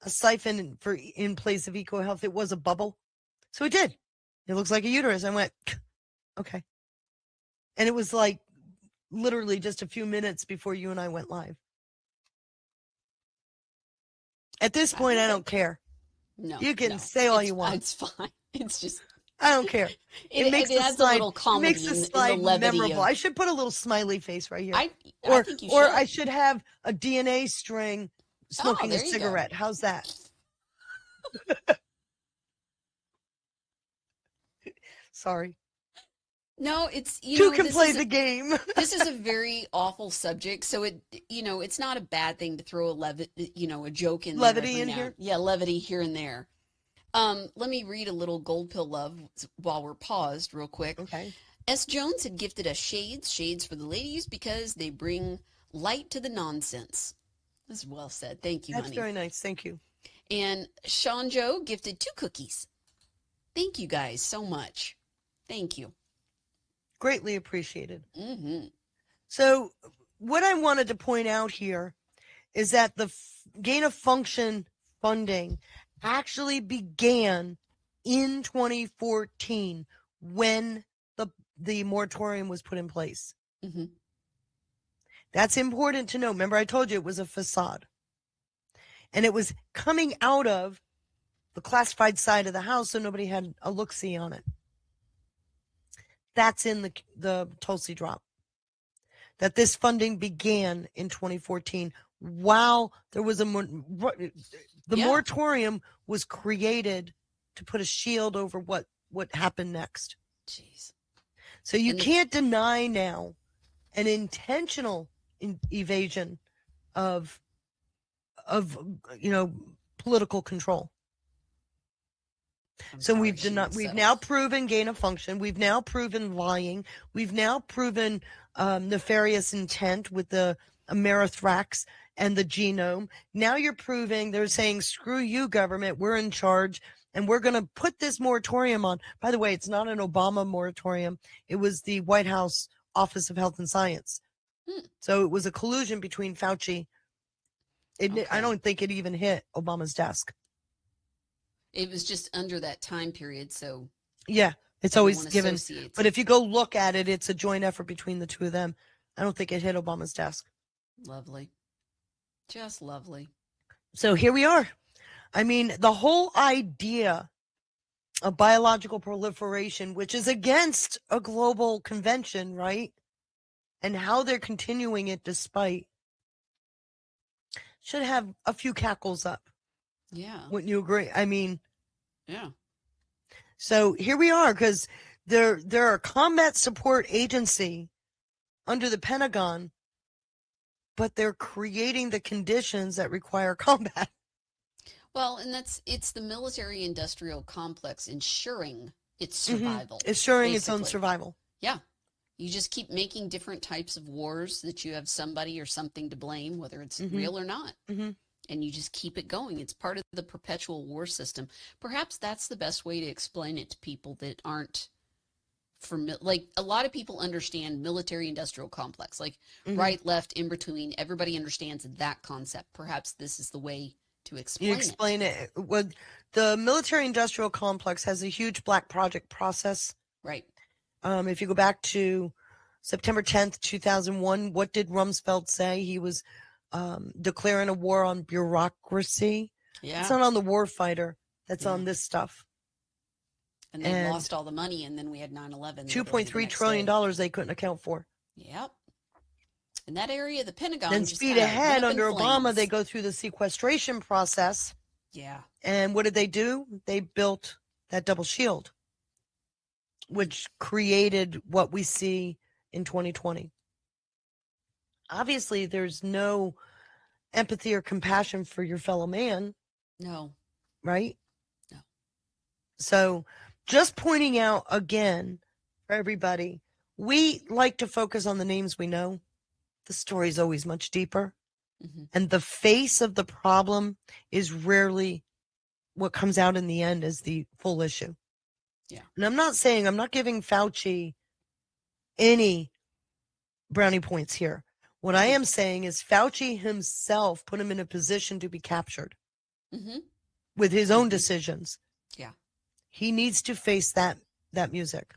a siphon in place of EcoHealth. It was a bubble. So he did. It looks like a uterus. I went, okay. And it was like literally just a few minutes before you and I went live. At this point, I don't care. No, you can say all you want. It's fine. It's just I don't care. It makes the adds slide, a little comedy. It makes the slide in the memorable. I should put a little smiley face right here. I think you should. Or I should have a DNA string smoking a there you cigarette. go. How's that? Sorry. No, it's Two can play the game. This is a very awful subject, so it's not a bad thing to throw a joke in levity there in here. Yeah, levity here and there. Let me read a little gold pill love while we're paused real quick. Okay. S. Jones had gifted us shades for the ladies because they bring light to the nonsense. This is well said. Thank you, That's honey. very nice. Thank you. And Sean Joe gifted 2 cookies. Thank you guys so much. Thank you. Greatly appreciated. So, what I wanted to point out here is that the gain of function funding actually began in 2014 when the moratorium was put in place. Mm-hmm. That's important to know. Remember, I told you it was a facade. And it was coming out of the classified side of the house, so nobody had a look-see on it. That's in the Tulsi drop. That this funding began in 2014 while there was the moratorium was created to put a shield over what happened next. Jeez. So you can't deny now an intentional evasion of political control. So we've now proven gain of function. We've now proven lying. We've now proven nefarious intent with the Amerithrax and the genome. Now you're proving they're saying, screw you, government. We're in charge. And we're going to put this moratorium on. By the way, it's not an Obama moratorium. It was the White House Office of Health and Science. So it was a collusion between Fauci. I don't think it even hit Obama's desk. It was just under that time period. So yeah, it's always given. Associates. But if you go look at it, it's a joint effort between the two of them. I don't think it hit Obama's desk. Lovely. Just lovely. So here we are. I mean, the whole idea of biological proliferation, which is against a global convention, right? And how they're continuing it despite, should have a few cackles up. Yeah. Wouldn't you agree? I mean, yeah. So here we are, because they're a combat support agency under the Pentagon, but they're creating the conditions that require combat. Well, and it's the military industrial complex ensuring its survival. Ensuring its own survival. Yeah. You just keep making different types of wars that you have somebody or something to blame, whether it's real or not. And you just keep it going. It's part of the perpetual war system. Perhaps that's the best way to explain it to people that aren't familiar. Like, a lot of people understand military industrial complex, like right, left, in between. Everybody understands that concept. Perhaps this is the way to explain it. Well, the military industrial complex has a huge black project process. Right. If you go back to September 10th, 2001, what did Rumsfeld say? He was declaring a war on bureaucracy. Yeah. It's not on the war fighter. That's on this stuff. And they lost all the money, and then we had 9/11. $2.3 trillion they couldn't account for. Yep. In that area, the Pentagon. Then just speed ahead under Obama, flames. they go through the sequestration process. Yeah. And what did they do? They built that double shield, which created what we see in 2020. Obviously, there's no empathy or compassion for your fellow man. No. Right? No. So just pointing out again for everybody, we like to focus on the names we know. The story is always much deeper. And the face of the problem is rarely what comes out in the end as the full issue. Yeah. And I'm not giving Fauci any brownie points here. What I am saying is Fauci himself put him in a position to be captured with his own decisions. Yeah. He needs to face that music.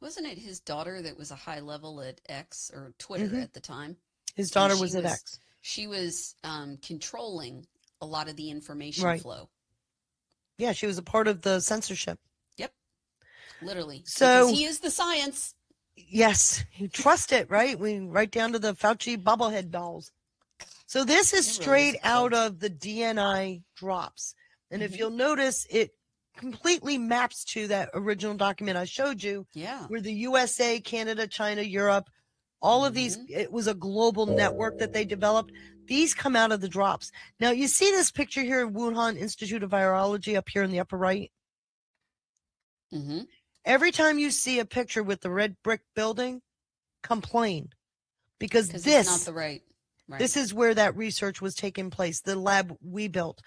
Wasn't it his daughter that was a high level at X or Twitter at the time? His daughter was at X. She was controlling a lot of the information flow. Yeah, she was a part of the censorship. Yep. Literally. So because he is the science. Yes, you trust it, right? Right down to the Fauci bobblehead dolls. So this is straight out of the DNI drops. And if you'll notice, it completely maps to that original document I showed you. Yeah. Where the USA, Canada, China, Europe, all of these, it was a global network that they developed. These come out of the drops. Now, you see this picture here of Wuhan Institute of Virology up here in the upper right? Every time you see a picture with the red brick building, complain. Because this it's not the right. This is where that research was taking place, the lab we built.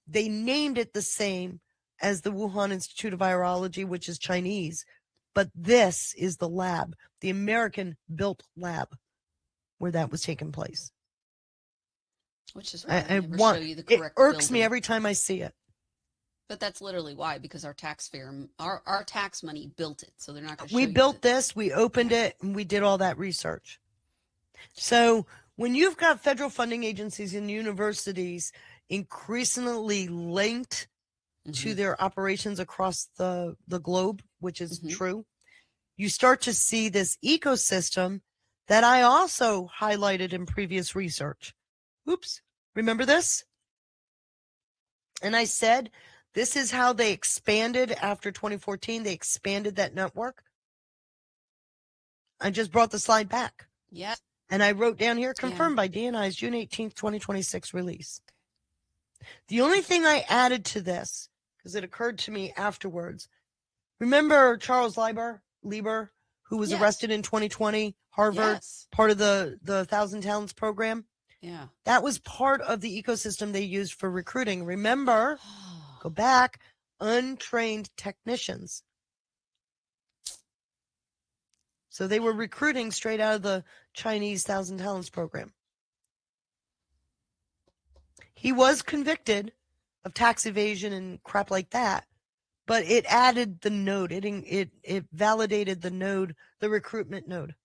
They named it the same as the Wuhan Institute of Virology, which is Chinese. But this is the lab, the American-built lab. where that was taking place. Which is why I never want, show you the it correct irks me building. every time I see it. But that's literally why, because our our tax money built it, so they're not going to show We you built this, we opened it, and we did all that research. So when you've got federal funding agencies and universities increasingly linked to their operations across the globe, which is true, you start to see this ecosystem that I also highlighted in previous research. Oops, remember this? And I said, this is how they expanded after 2014. They expanded that network. I just brought the slide back. Yeah. And I wrote down here, confirmed by DNI's June 18th, 2026 release. The only thing I added to this, because it occurred to me afterwards, remember Charles Lieber, who was arrested in 2020, Harvard, part of the 1,000 Talents program? Yeah. That was part of the ecosystem they used for recruiting. Remember, go back, untrained technicians. So they were recruiting straight out of the Chinese 1,000 Talents program. He was convicted of tax evasion and crap like that, but it added the node. It validated the node, the recruitment node.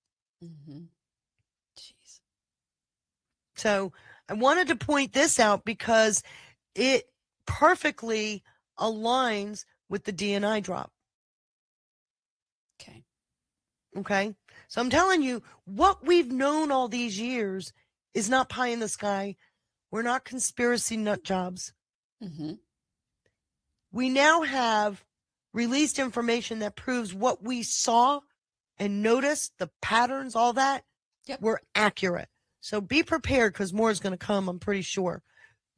Jeez. So I wanted to point this out because it perfectly aligns with the DNI drop. Okay. Okay. So I'm telling you, what we've known all these years is not pie in the sky. We're not conspiracy nut jobs. We now have released information that proves what we saw and noticed, the patterns, all that, were accurate. So be prepared because more is going to come, I'm pretty sure.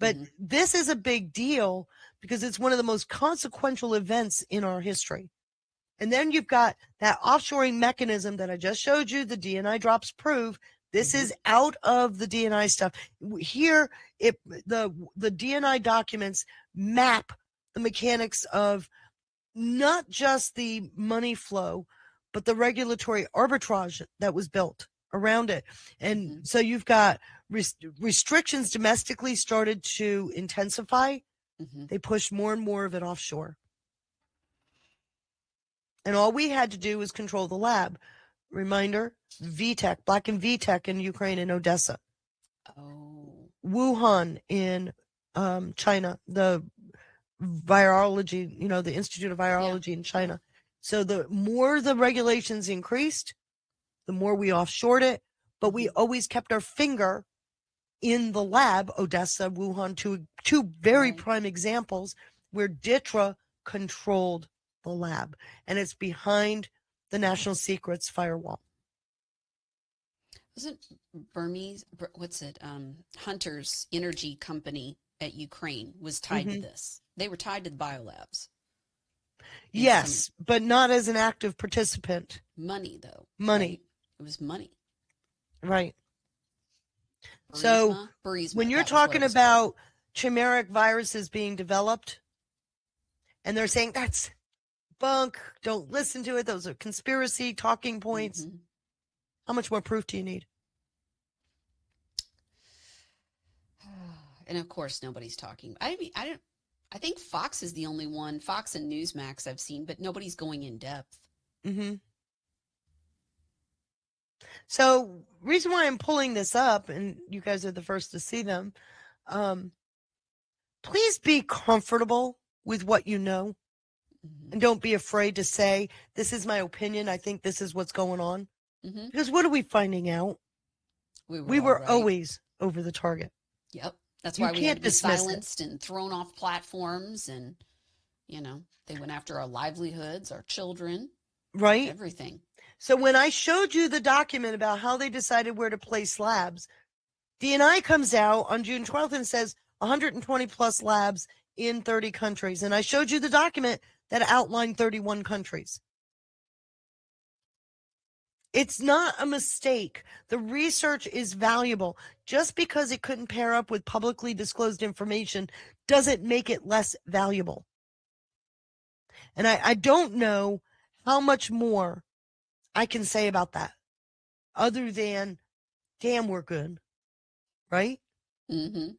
But this is a big deal because it's one of the most consequential events in our history. And then you've got that offshoring mechanism that I just showed you, the DNI drops prove. This is out of the DNI stuff. Here, the DNI documents map the mechanics of not just the money flow, but the regulatory arbitrage that was built around it. And so you've got restrictions domestically started to intensify. They pushed more and more of it offshore. And all we had to do was control the lab. Reminder, VTech, Black and VTech in Ukraine and Odessa. Wuhan in China, the virology, the Institute of Virology in China. So the more the regulations increased, the more we offshored it, but we always kept our finger in the lab, Odessa, Wuhan, two very prime examples where DITRA controlled the lab, and it's behind the national secrets firewall. Wasn't Burmese, Hunter's energy company at Ukraine was tied to this? They were tied to the biolabs. Yes, but not as an active participant. Money, though. Money. Right? It was money. Right. Burisma? When you're talking about chimeric viruses being developed, and they're saying that's bunk, don't listen to it, those are conspiracy talking points, how much more proof do you need? And of course, nobody's talking. I think Fox is the only one, Fox and Newsmax I've seen, but nobody's going in depth. So, reason why I'm pulling this up, and you guys are the first to see them, please be comfortable with what you know. And don't be afraid to say, this is my opinion. I think this is what's going on. Because what are we finding out? We were always over the target. Yep. That's why we had to be silenced and thrown off platforms. And, they went after our livelihoods, our children. Right. Everything. So when I showed you the document about how they decided where to place labs, DNI comes out on June 12th and says 120 plus labs in 30 countries. And I showed you the document that outlined 31 countries. It's not a mistake. The research is valuable. Just because it couldn't pair up with publicly disclosed information doesn't make it less valuable. And I don't know how much more I can say about that other than damn, we're good, right? Mm-hmm.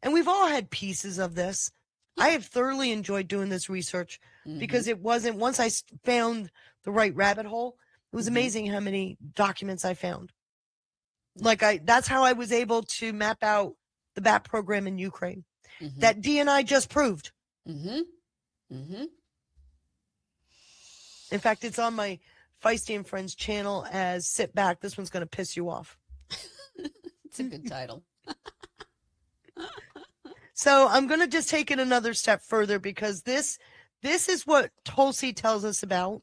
And we've all had pieces of this. I have thoroughly enjoyed doing this research because it wasn't, once I found the right rabbit hole, it was amazing how many documents I found. That's how I was able to map out the BAT program in Ukraine that DNI just proved. Mm-hmm. Mm-hmm. In fact, it's on my Feisty and Friends channel as Sit Back. This one's going to piss you off. It's a good title. So I'm going to just take it another step further because this is what Tulsi tells us about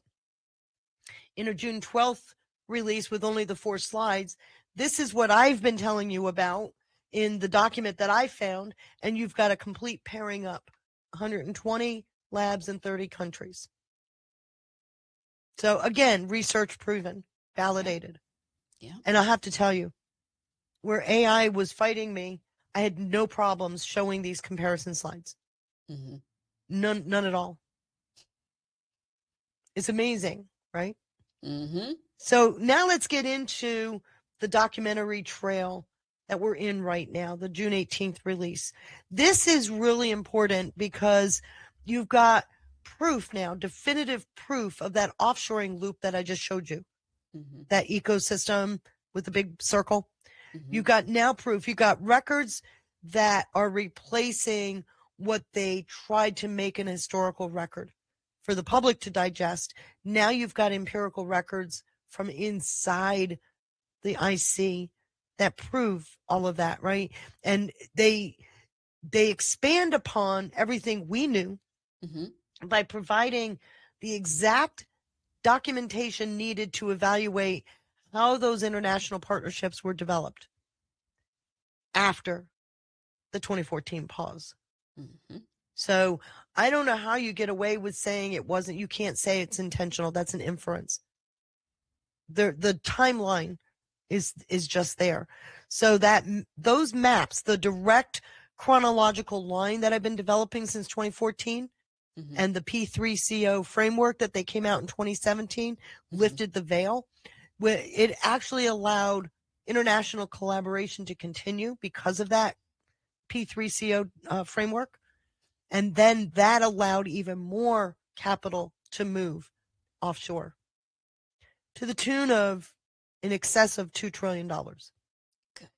in her June 12th release with only the 4 slides. This is what I've been telling you about in the document that I found, and you've got a complete pairing up. 120 labs in 30 countries. So again, research proven, validated. Yeah. And I have to tell you, where AI was fighting me, I had no problems showing these comparison slides. None at all. It's amazing, right? So now let's get into the documentary trail that we're in right now, the June 18th release. This is really important because you've got proof now, definitive proof of that offshoring loop that I just showed you, that ecosystem with the big circle. You've got now proof. You've got records that are replacing what they tried to make an historical record for the public to digest. Now you've got empirical records from inside the IC that prove all of that, right? And they expand upon everything we knew by providing the exact documentation needed to evaluate how those international partnerships were developed after the 2014 pause. So I don't know how you get away with saying it wasn't. You can't say it's intentional. That's an inference. The timeline is just there. So that those maps, the direct chronological line that I've been developing since 2014, and the P3CO framework that they came out in 2017 lifted the veil. It actually allowed international collaboration to continue because of that P3CO framework. And then that allowed even more capital to move offshore to the tune of in excess of $2 trillion. Good God.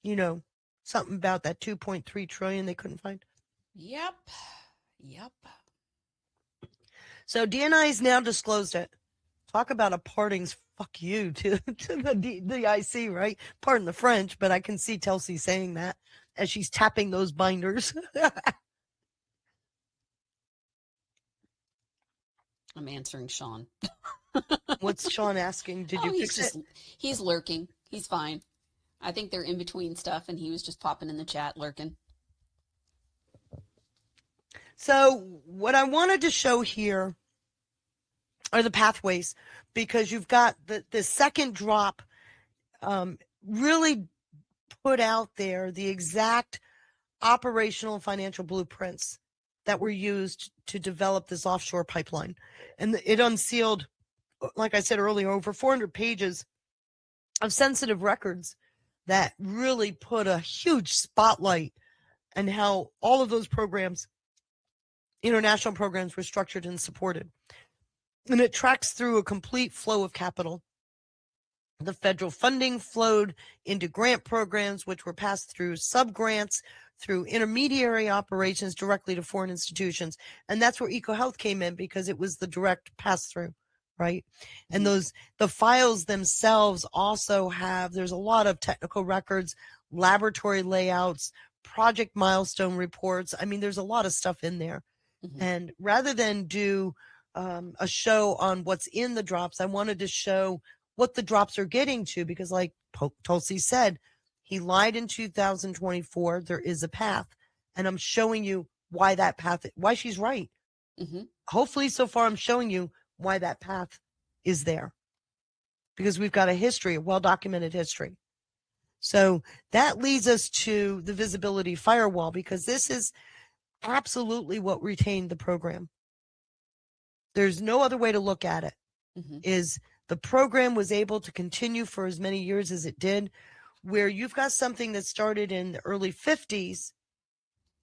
You know, something about that 2.3 trillion they couldn't find. Yep. So DNI has now disclosed it. Talk about a partings fuck you to the IC, right? Pardon the French, but I can see Tulsi saying that as she's tapping those binders. I'm answering Sean. What's Sean asking? Did you fix it? He's lurking. He's fine. I think they're in between stuff, and he was just popping in the chat, lurking. So what I wanted to show here are the pathways, because you've got the second drop really put out there the exact operational and financial blueprints that were used to develop this offshore pipeline. And it unsealed, like I said earlier, over 400 pages of sensitive records that really put a huge spotlight on how all of those programs, international programs, were structured and supported. And it tracks through a complete flow of capital. The federal funding flowed into grant programs, which were passed through subgrants, through intermediary operations directly to foreign institutions. And that's where EcoHealth came in, because it was the direct pass-through, right? And the files themselves also have, there's a lot of technical records, laboratory layouts, project milestone reports. I mean, there's a lot of stuff in there. And rather than do a show on what's in the drops, I wanted to show what the drops are getting to, because like Tulsi said, he lied in 2024. There is a path, and I'm showing you why that path, why she's right. Hopefully so far I'm showing you why that path is there, because we've got a history, a well-documented history. So that leads us to the visibility firewall, because this is absolutely what retained the program. There's no other way to look at it. Is The program was able to continue for as many years as it did, where you've got something that started in the early 50s.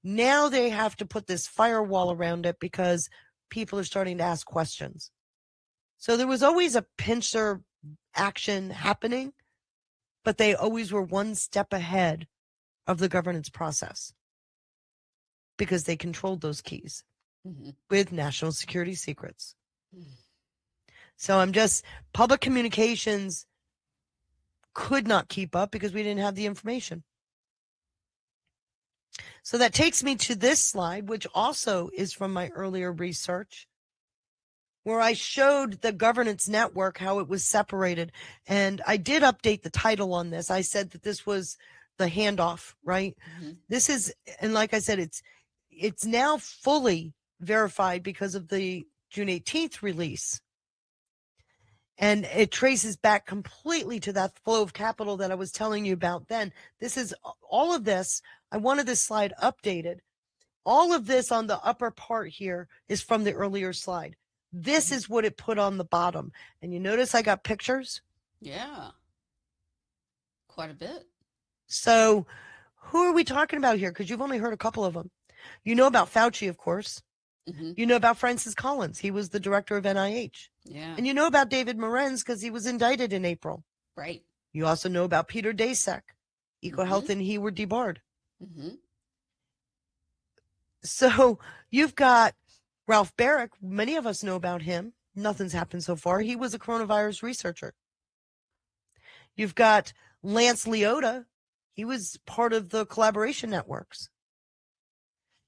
Now they have to put this firewall around it because people are starting to ask questions. So there was always a pincer action happening, but they always were one step ahead of the governance process because they controlled those keys with national security secrets. So public communications could not keep up because we didn't have the information. So that takes me to this slide, which also is from my earlier research, where I showed the governance network, how it was separated. And I did update the title on this. I said that this was the handoff, right? This is, and like I said, it's now fully verified because of the June 18th release. And it traces back completely to that flow of capital that I was telling you about then. This is all of this. I wanted this slide updated. All of this on the upper part here is from the earlier slide. This is what it put on the bottom. And you notice I got pictures? Yeah. Quite a bit. So who are we talking about here? Because you've only heard a couple of them. You know about Fauci, of course. You know about Francis Collins. He was the director of NIH. Yeah. And you know about David Morenz because he was indicted in April. Right. You also know about Peter Daszak. EcoHealth and he were debarred. So you've got Ralph Barrick. Many of us know about him. Nothing's happened so far. He was a coronavirus researcher. You've got Lance Leota. He was part of the collaboration networks.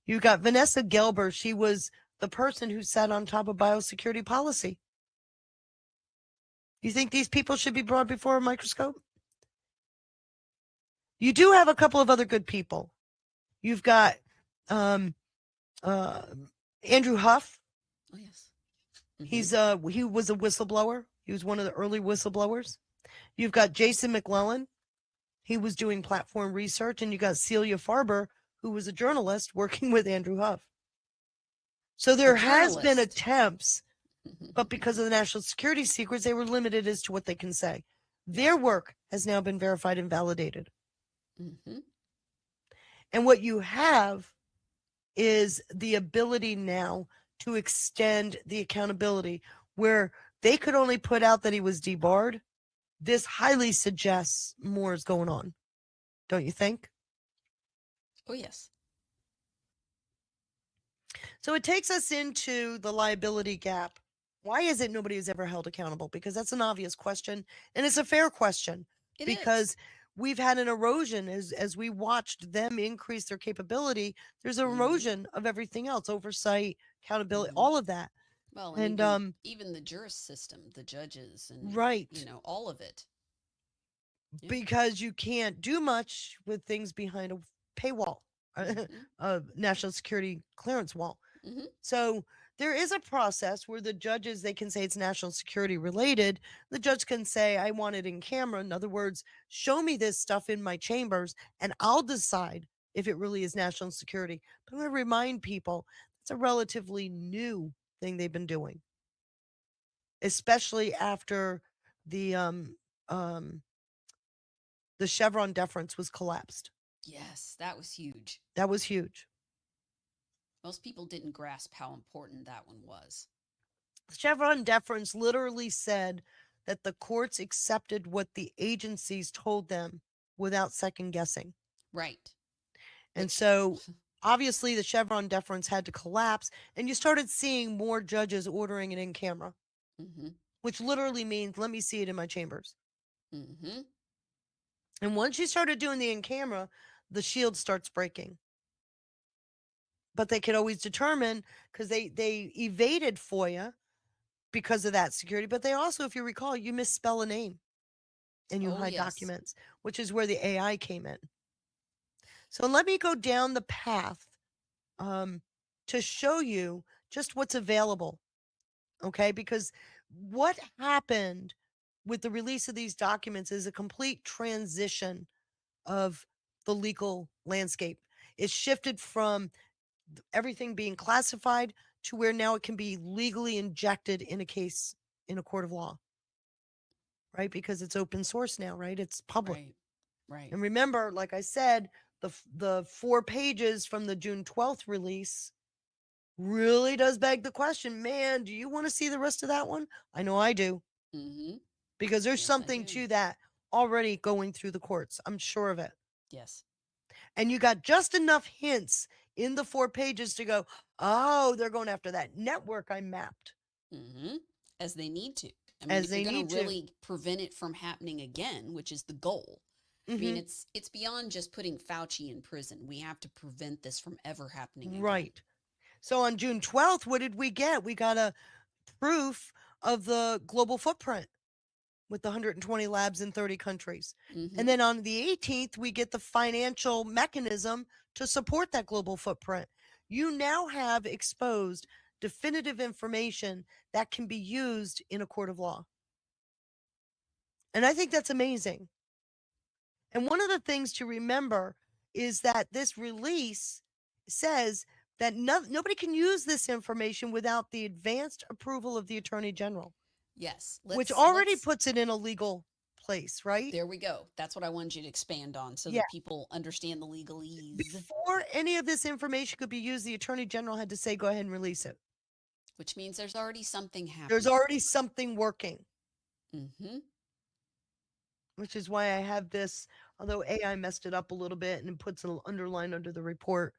You've got Vanessa Gelber. She was the person who sat on top of biosecurity policy. You think these people should be brought before a microscope? You do have a couple of other good people. You've got Andrew Huff. Oh, yes. He was a whistleblower. He was one of the early whistleblowers. You've got Jason McClellan. He was doing platform research. And you got Celia Farber, who was a journalist working with Andrew Huff. So there has been attempts, but because of the national security secrets, they were limited as to what they can say. Their work has now been verified and validated. And what you have is the ability now to extend the accountability where they could only put out that he was debarred. This highly suggests more is going on. Don't you think? Oh, yes. So it takes us into the liability gap. Why is it nobody is ever held accountable? Because that's an obvious question, and it's a fair question. Because we've had an erosion as we watched them increase their capability. There's an erosion of everything else, oversight, accountability, all of that. Well, and even the juris system, the judges, and right, all of it. Because you can't do much with things behind a paywall, a national security clearance wall. So there is a process where the judges, they can say it's national security related. The judge can say, I want it in camera. In other words, show me this stuff in my chambers and I'll decide if it really is national security. But I'm going to remind people it's a relatively new thing they've been doing, especially after the Chevron deference was collapsed. Yes, that was huge. That was huge. Most people didn't grasp how important that one was. Chevron deference literally said that the courts accepted what the agencies told them without second guessing. Right. And so obviously the Chevron deference had to collapse, and you started seeing more judges ordering it in camera, which literally means, let me see it in my chambers. And once you started doing the in camera, the shield starts breaking. But they could always determine, because they evaded FOIA because of that security. But they also, if you recall, you misspell a name and you hide documents, which is where the AI came in. So let me go down the path to show you just what's available. Okay, because what happened with the release of these documents is a complete transition of the legal landscape. It shifted from everything being classified to where now it can be legally injected in a case in a court of law. right? Because it's open source now, right? It's public. Right. Right. And remember, like I said, the 4 pages from the June 12th release really does beg the question, man, do you want to see the rest of that one? I know I do, Mm-hmm. because there's Yes, I something do. to that already going through the courts. I'm sure of it. Yes. And you got just enough hints in the 4 pages to go, oh, they're going after that network I mapped, Mm-hmm. As they need to. I mean, as if you're they going need to to. really prevent it from happening again, which is the goal. I mean, Hmm. it's beyond just putting Fauci in prison. We have to prevent this from ever happening again. Right. So on June 12th, what did we get? We got a proof of the global footprint with the 120 labs in 30 countries. Mm-hmm. And then on the 18th, we get the financial mechanism to support that global footprint. You now have exposed definitive information that can be used in a court of law. And I think that's amazing. And one of the things to remember is that this release says that nobody can use this information without the advanced approval of the Attorney General, Yes. which Let's already puts it in a legal place, right? There we go. That's what I wanted you to expand on so Yeah. that people understand the legalese, Before any of this information could be used, the Attorney General had to say, go ahead and release it. which means there's already something happening. There's already something working, Mm-hmm. which is why I have this, although AI messed it up a little bit and puts an underline under the report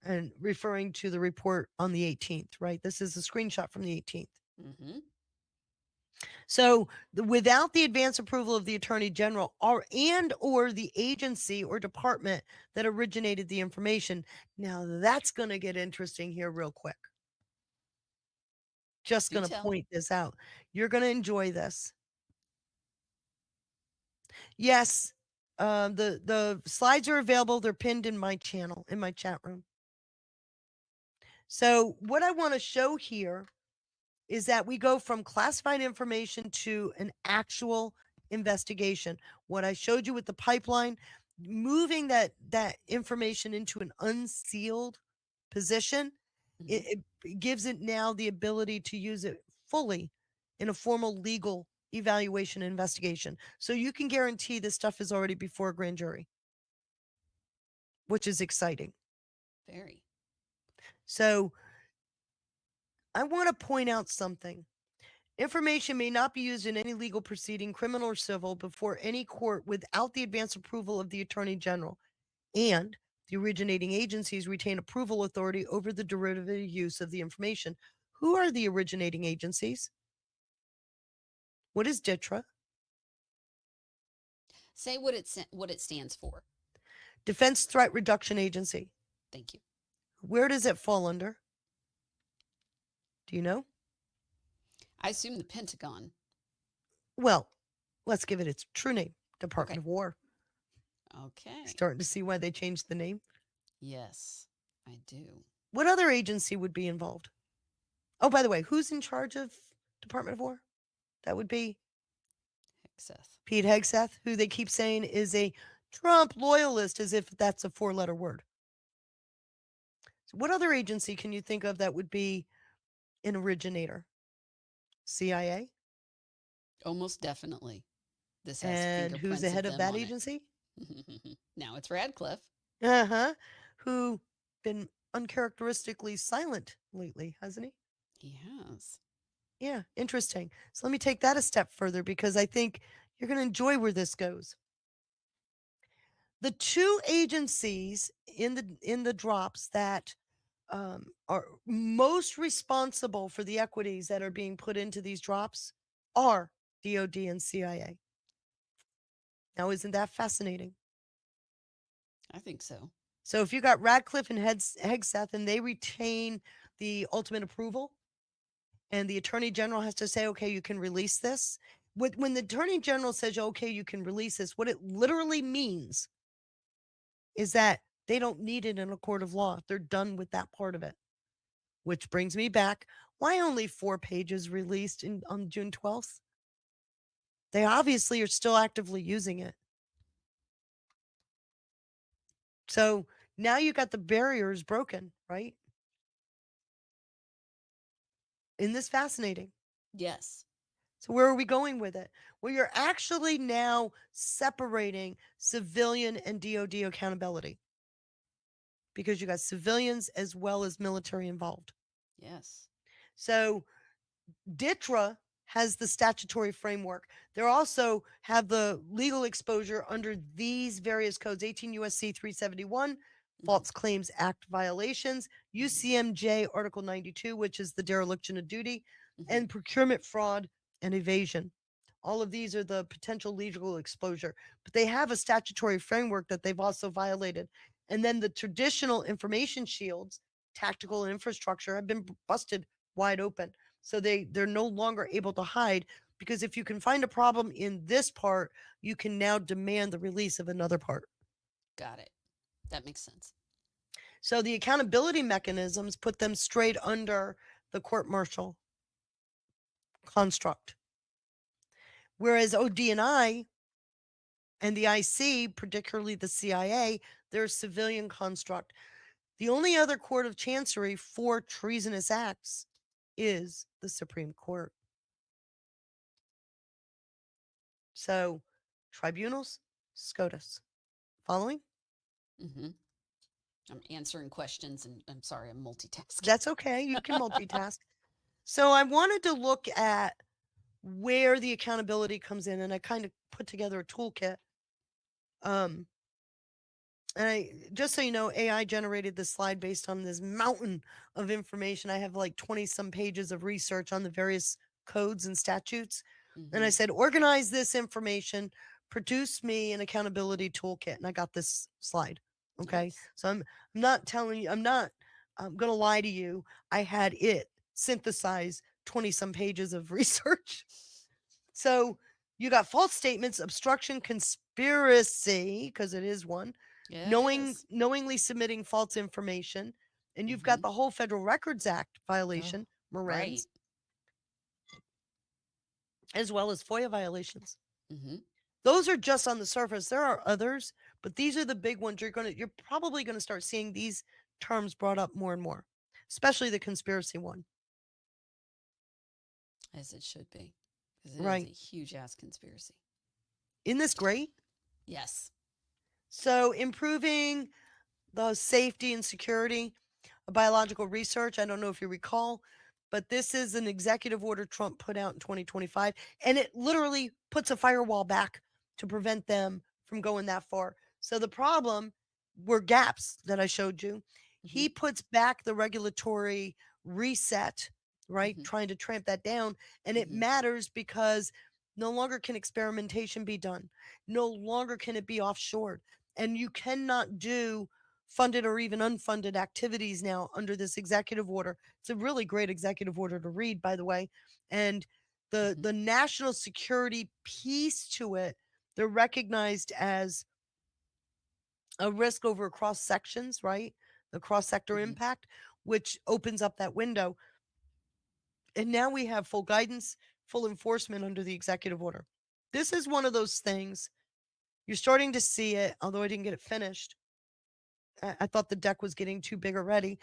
and referring to the report on the 18th, right? This is a screenshot from the 18th. Mm-hmm. So without the advance approval of the Attorney General or the agency or department that originated the information, now that's going to get interesting here real quick. Just Do going to tell. point this out. You're going to enjoy this. Yes, the slides are available. They're pinned in my channel, in my chat room. So what I want to show here is that we go from classified information to an actual investigation. What I showed you with the pipeline, moving that information into an unsealed position, Mm-hmm. it gives it now the ability to use it fully in a formal legal evaluation and investigation. So you can guarantee this stuff is already before a grand jury, which is exciting. Very. So I want to point out something. Information may not be used in any legal proceeding, criminal or civil, before any court without the advance approval of the Attorney General, and the originating agencies retain approval authority over the derivative use of the information. Who are the originating agencies? What is DITRA? Say what it stands for. Defense Threat Reduction Agency. Thank you. Where does it fall under? Do you know? I assume the Pentagon. Well, let's give it its true name, Department Okay. of War. Okay. Starting to see why they changed the name. Yes, I do. What other agency would be involved? Oh, by the way, who's in charge of Department of War? That would be Hegseth. Pete Hegseth, who they keep saying is a Trump loyalist, as if that's a 4-letter word. So what other agency can you think of that would be an originator? CIA? Almost definitely. This has And who's the fingerprints head of them that on it. agency? Now it's Radcliffe. Uh-huh. Who been uncharacteristically silent lately, hasn't he? He has. Yeah, interesting. So let me take that a step further because I think you're going to enjoy where this goes. The 2 agencies in the drops that are most responsible for the equities that are being put into these drops are DOD and CIA. Now, isn't that fascinating? I think so. So if you got Radcliffe and Hegseth and they retain the ultimate approval, and the Attorney General has to say, okay, you can release this. When the Attorney General says, okay, you can release this, what it literally means is that they don't need it in a court of law. They're done with that part of it. Which brings me back. Why only 4 pages released on June 12th? They obviously are still actively using it. So now you got the barriers broken, right? Isn't this fascinating? Yes. So where are we going with it? Well, you're actually now separating civilian and DoD accountability because you got civilians as well as military involved. Yes. So DITRA has the statutory framework. They also have the legal exposure under these various codes: 18 USC 371, False Claims Act violations, UCMJ Article 92, which is the dereliction of duty, and procurement fraud and evasion. All of these are the potential legal exposure, but they have a statutory framework that they've also violated. And then the traditional information shields, tactical and infrastructure, have been busted wide open. So they're no longer able to hide, because if you can find a problem in this part, you can now demand the release of another part. Got it. That makes sense. So the accountability mechanisms put them straight under the court martial construct. Whereas OD&I and the IC, particularly the CIA, they're a civilian construct. The only other court of chancery for treasonous acts is the Supreme Court. So, tribunals, SCOTUS. Following? Mm-hmm. I'm answering questions, and I'm sorry, I'm multitasking. That's okay. You can multitask. So, I wanted to look at where the accountability comes in, and I kind of put together a toolkit. And I, just so you know, AI generated this slide based on this mountain of information. I have like 20 some pages of research on the various codes and statutes. And I said, organize this information, produce me an accountability toolkit. And I got this slide. Okay. Nice. So I'm not telling you, I'm going to lie to you. I had it synthesize 20 some pages of research. So you got false statements, obstruction, conspiracy, because it is one, Yeah, it is. knowingly submitting false information. And you've got the whole Federal Records Act violation, Morens, Right. as well as FOIA violations. Mm-hmm. Those are just on the surface. There are others, but these are the big ones. You're probably going to start seeing these terms brought up more and more, especially the conspiracy one. As it should be. Because it Right. is a huge ass conspiracy. Isn't this great? Yes. So improving the safety and security of biological research. I don't know if you recall, but this is an executive order Trump put out in 2025, and it literally puts a firewall back to prevent them from going that far. So the problem were gaps that I showed you. He puts back the regulatory reset, right? Trying to tramp that down. And it matters because no longer can experimentation be done. No longer can it be offshored. And you cannot do funded or even unfunded activities now under this executive order. It's a really great executive order to read, by the way. And the national security piece to it, they're recognized as a risk over cross sections, right? The cross sector impact, which opens up that window. And now we have full guidance, full enforcement under the executive order. This is one of those things. You're starting to see it, although I didn't get it finished. I thought the deck was getting too big already.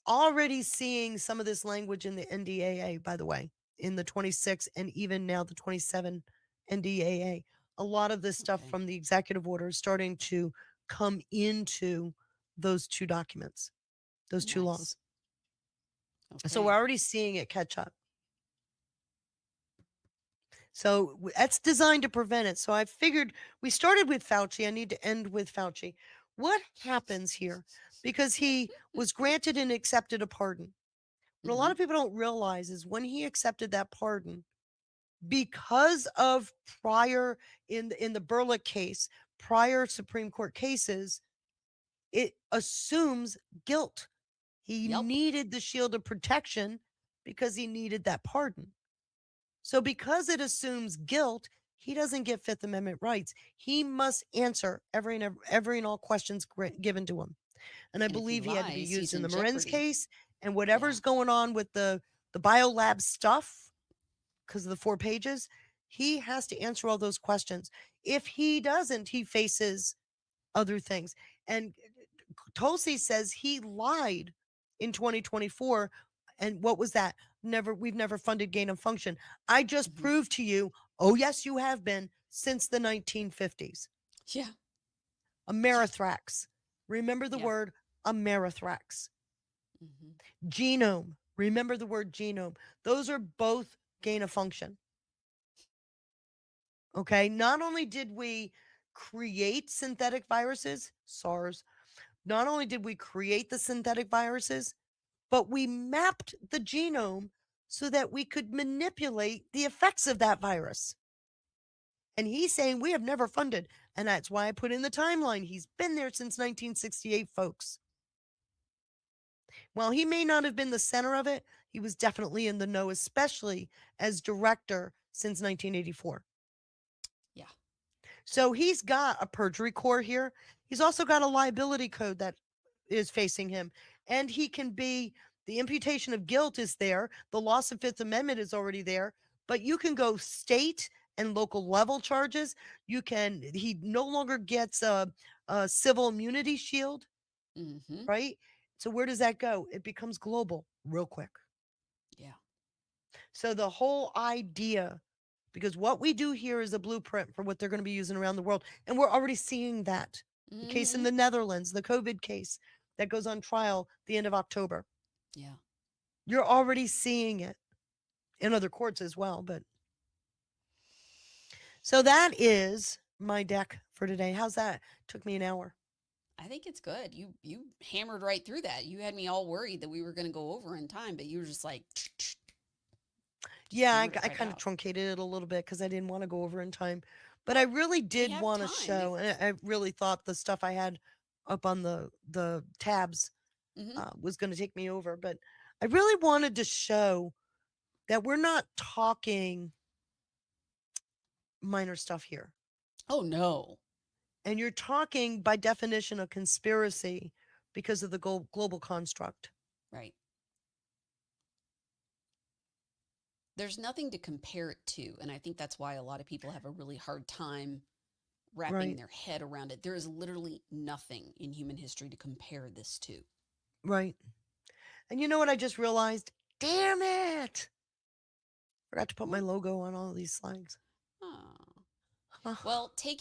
Already seeing some of this language in the NDAA, by the way, in the 26 and even now the 27 NDAA. A lot of this stuff from the executive order is starting to come into those two documents, those two laws. So we're already seeing it catch up. So that's designed to prevent it. So I figured we started with Fauci. I need to end with Fauci. What happens here? Because he was granted and accepted a pardon. What a lot of people don't realize is when he accepted that pardon, because of prior in the Burlick case, prior Supreme Court cases, it assumes guilt. He needed the shield of protection because he needed that pardon. So because it assumes guilt, he doesn't get Fifth Amendment rights. He must answer every and all questions given to him. And I believe he had to be used in the Morens case, and whatever's going on with the biolab stuff, because of the 4 pages, he has to answer all those questions. If he doesn't, he faces other things. And Tulsi says he lied in 2024. And what was that? we've never funded gain of function. I just Mhm. proved to you, oh yes, you have been since the 1950s. Yeah. Amerithrax. Remember the Yeah. word Amerithrax. Hmm. Genome. Remember the word genome. Those are both gain of function. Okay. Not only did we create synthetic viruses, SARS, not only did we create the synthetic viruses, but we mapped the genome so that we could manipulate the effects of that virus. And he's saying we have never funded. And that's why I put in the timeline. He's been there since 1968, folks. While he may not have been the center of it, he was definitely in the know, especially as director since 1984. Yeah. So he's got a perjury core here. He's also got a liability code that is facing him. And he can be, the imputation of guilt is there. The loss of Fifth Amendment is already there. But you can go state and local level charges. He no longer gets a civil immunity shield, Hmm. right? So where does that go? It becomes global real quick. Yeah. So the whole idea, because what we do here is a blueprint for what they're going to be using around the world. And we're already seeing that. The case in Hmm. the Netherlands, the COVID case that goes on trial the end of October. Yeah. You're already seeing it in other courts as well. But so that is my deck for today. How's that? Took me an hour. I think it's good. You hammered right through that. You had me all worried that we were going to go over in time, but you were just like, just Yeah, hammered it I right kind of out. truncated it a little bit because I didn't want to go over in time. But I really They did have want to time. show, and I really thought the stuff I had up on the tabs Hmm. was going to take me over. But I really wanted to show that we're not talking minor stuff here. Oh no. And you're talking by definition a conspiracy because of the global construct. Right. There's nothing to compare it to, and I think that's why a lot of people have a really hard time wrapping Right, their head around it. There is literally nothing in human history to compare this to. right. And you know what I just realized? Damn it. Forgot to put my What? logo on all of these slides. Oh. Well, take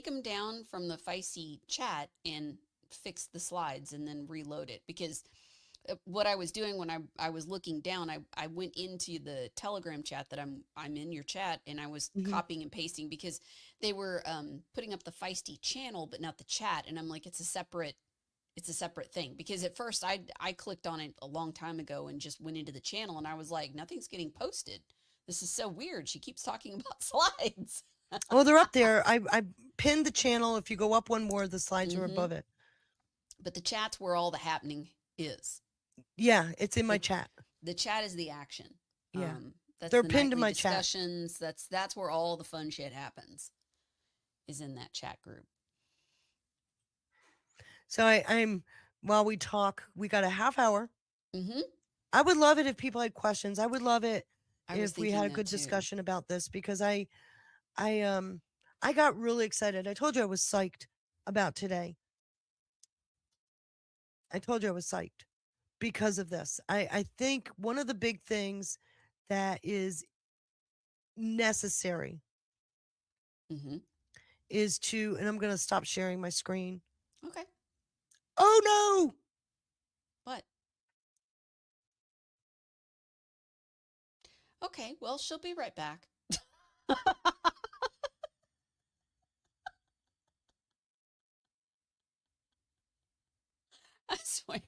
them down from the Feisty chat and fix the slides and then reload it, because what I was doing when I was looking down, I went into the Telegram chat that I'm in your chat, and I was Mhm. copying and pasting because they were putting up the Feisty channel but not the chat, and I'm like, it's a separate thing, because at first I clicked on it a long time ago and just went into the channel, and I was like, nothing's getting posted. This is so weird. She keeps talking about slides. Well, they're up there. I pinned the channel. If you go up one more, the slides are Hmm. above it. But the chat's where all the happening is. Yeah, it's in my The chat. the chat is the action. Yeah. That's They're the pinned to nightly my chat. discussions. That's where all the fun shit happens. Is in that chat group. So I'm while we talk, we got a half hour. Hmm. I would love it if people had questions. I would love it I was if we had thinking a that good too. discussion about this because I I got really excited. I told you I was psyched about today. I told you I was psyched because of this. I think one of the big things that is necessary Hmm. is to, and I'm going to stop sharing my screen. Okay. Oh no! What? Okay. Well, she'll be right back. I swear.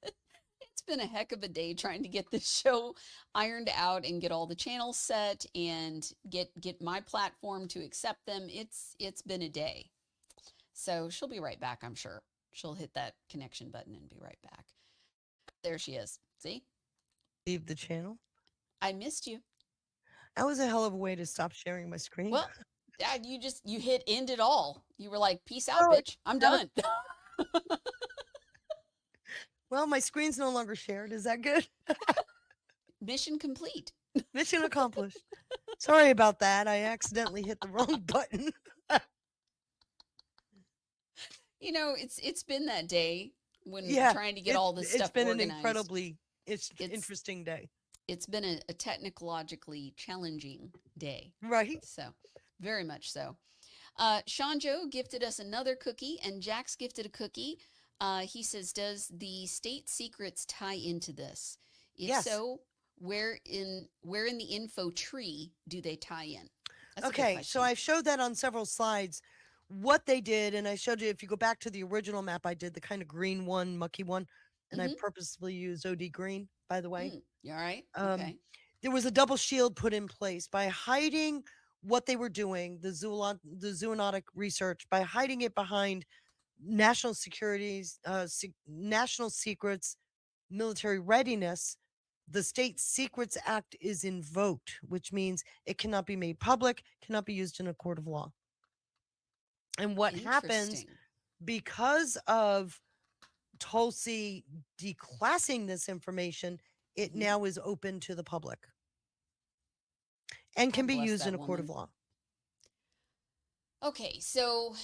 It's been a heck of a day trying to get this show ironed out and get all the channels set and get my platform to accept them. It's been a day. So she'll be right back, I'm sure. She'll hit that connection button and be right back. There she is. See? Leave the channel. I missed you. That was a hell of a way to stop sharing my screen. Well, Dad, you hit end it all. You were like, peace out, Oh, bitch. I'm done. well, my screen's no longer shared. Is that good? Mission complete. Mission accomplished. Sorry about that. I accidentally hit the wrong button. You know, it's been that day when Yeah, trying to get all this it's stuff been an organized. incredibly It's interesting day. it's been a technologically challenging day. Right? So, very much so. Sean Joe gifted us another cookie, and Jax gifted a cookie. He says, "Does the state secrets tie into this? If Yes. so, where in the info tree do they tie in?" That's a good Okay, so question. I showed that on several slides. What they did, and I showed you if you go back to the original map I did, the kind of green one, mucky one, and I Mm-hmm. purposely used OD green, by the way. You all right? Um, Okay. there was a double shield put in place by hiding what they were doing, the zoonotic research, by hiding it behind national secrets, military readiness. The State Secrets Act is invoked, which means it cannot be made public, cannot be used in a court of law. And what happens Interesting. because of Tulsi declassing this information, it Mhm. now is open to the public and can God be bless used in that a court of woman. law. Okay, so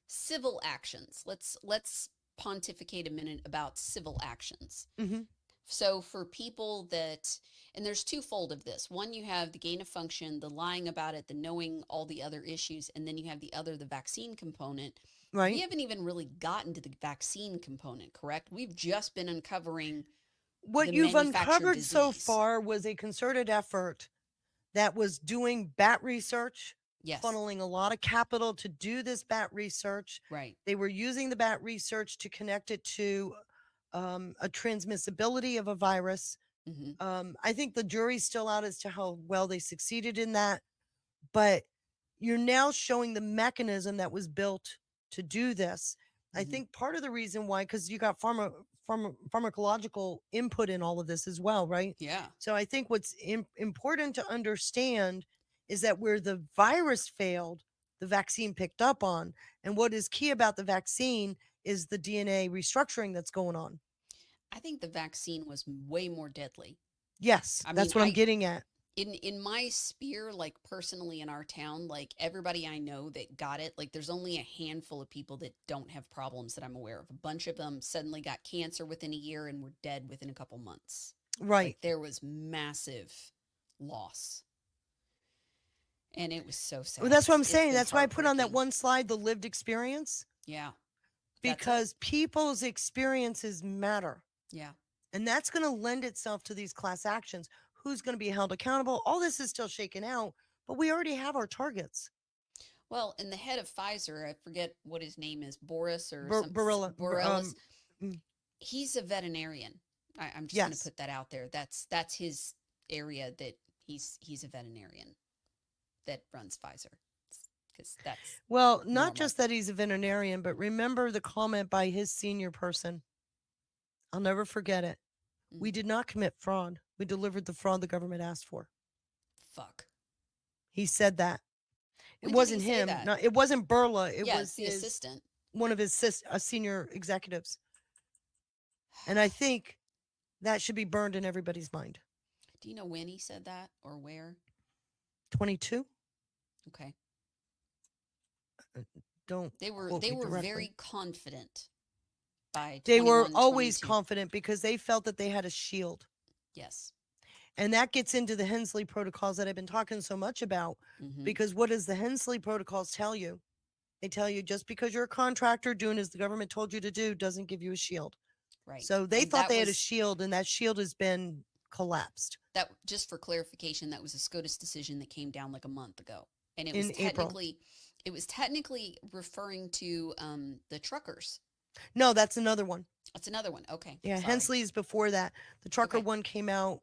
civil actions. Let's pontificate a minute about civil actions. Hmm. So for people that, and there's twofold of this. One, you have the gain of function, the lying about it, the knowing all the other issues, and then you have the other, the vaccine component. We Right? haven't even really gotten to the vaccine component, correct? We've just been uncovering What the you've manufactured uncovered so disease. far was a concerted effort that was doing bat research, Yes, funneling a lot of capital to do this bat research. right. They were using the bat research to connect it to a transmissibility of a virus. Hmm. I think the jury's still out as to how well they succeeded in that, but you're now showing the mechanism that was built to do this. I Hmm. think part of the reason why, because you got pharmacological input in all of this as well, right? Yeah. So I think what's important to understand is that where the virus failed, the vaccine picked up on. And what is key about the vaccine is the DNA restructuring that's going on. I think the vaccine was way more deadly. Yes, I mean, that's what I'm getting at. in my sphere, like personally in our town, like everybody I know that got it, like there's only a handful of people that don't have problems that I'm aware of. A bunch of them suddenly got cancer within a year and were dead within a couple months. Right. Like there was massive loss. And it was so Well, sad. that's what I'm It's saying. been That's why I put on that heartbreaking. one slide the lived experience, Yeah. That's it. because people's experiences matter. Yeah. And that's going to lend itself to these class actions. Who's going to be held accountable? All this is still shaken out, but we already have our targets. Well, and the head of Pfizer, I forget what his name is, Boris or Barilla, Borellis. mm, He's a veterinarian. I'm just going to yes. put that out there. That's his area, that he's a veterinarian that runs Pfizer, because that's Well, not normal. just that he's a veterinarian, but remember the comment by his senior person. I'll never forget it. We Mm. did not commit fraud. We delivered the fraud the government asked for. Fuck. He said that. It When did wasn't he say him. that? No, it wasn't Burla. It Yeah, was it's the assistant. one of his senior executives. And I think that should be burned in everybody's mind. Do you know when he said that or where? 22? Okay. Don't They were quote me directly. very confident by They 21, were always 22. confident because they felt that they had a shield. Yes. And that gets into the Hensley protocols that I've been talking so much about. Hmm. Because what does the Hensley protocols tell you? They tell you just because you're a contractor doing as the government told you to do doesn't give you a shield. Right. So they And thought that they had a was shield, and that shield has been collapsed that. Just for clarification, that was a SCOTUS decision that came down like a month ago, and in April. it was technically referring to the truckers. No, that's another one. That's another one. Okay. Yeah, Sorry. Hensley is before that. The trucker Okay. one came out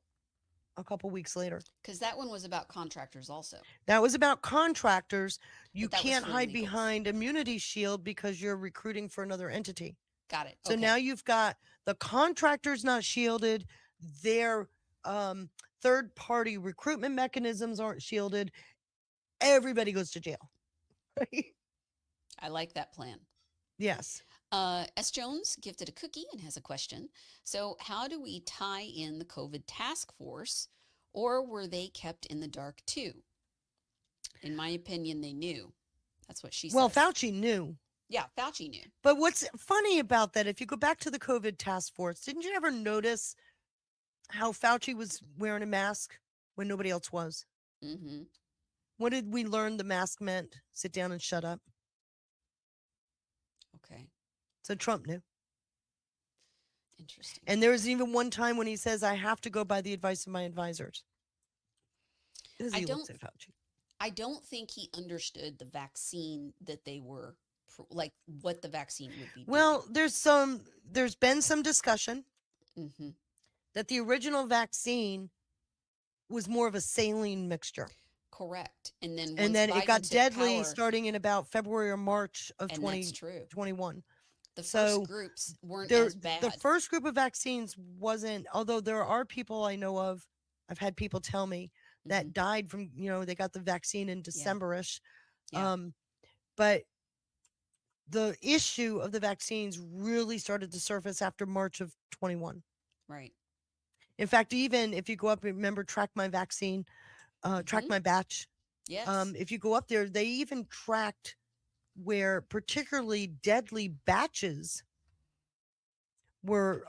a couple weeks later. Because that one was about contractors also. That was about contractors. You But that was can't for hide illegals. behind immunity shield because you're recruiting for another entity. Got it. So Okay. now you've got the contractors not shielded, their third party recruitment mechanisms aren't shielded. Everybody goes to jail. I like that plan. Yes. S. Jones gifted a cookie and has a question. So, how do we tie in the COVID task force, or were they kept in the dark too? In my opinion, they knew. That's what she Well, says. Fauci knew. Yeah, Fauci knew. But what's funny about that, if you go back to the COVID task force, didn't you ever notice how Fauci was wearing a mask when nobody else was. Mm-hmm. What did we learn the mask meant? Sit down and shut up. Okay. So Trump knew. Interesting. And there was even one time when he says, I have to go by the advice of my advisors. As I he looks don't at Fauci. I don't think he understood the vaccine that they were like what the vaccine would be Well, there's been some discussion doing. Mm-hmm. that the original vaccine was more of a saline mixture. Correct. And then And once then it got Biden took deadly power, starting in about February or March of and that's true. 2021. The first So groups weren't there, as the bad. first group of vaccines wasn't, although there are people I know of, I've had people tell me that Mm-hmm. died from, they got the vaccine in December-ish. Yeah. But the issue of the vaccines really started to surface after March of 21. Right. In fact, even if you go up, remember, track my vaccine, track Mhm. my batch. Yes. If you go up there, they even tracked where particularly deadly batches were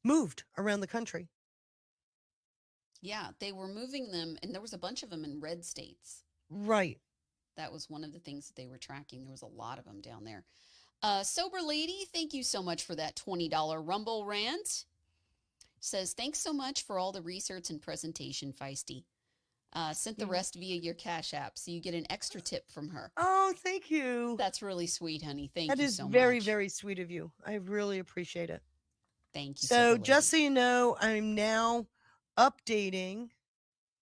moved around the country. Yeah, they were moving them, and there was a bunch of them in red states. Right. That was one of the things that they were tracking. There was a lot of them down there. Sober Lady, thank you so much for that $20 Rumble rant. Says, thanks so much for all the research and presentation, Feisty. Sent the rest via your Cash App, so you get an extra tip from her. Oh, thank you. That's really sweet, honey. Thank That you is so very, much. very sweet of you. I really appreciate it. Thank you, So, Sober Lady. just so you know, I'm now updating,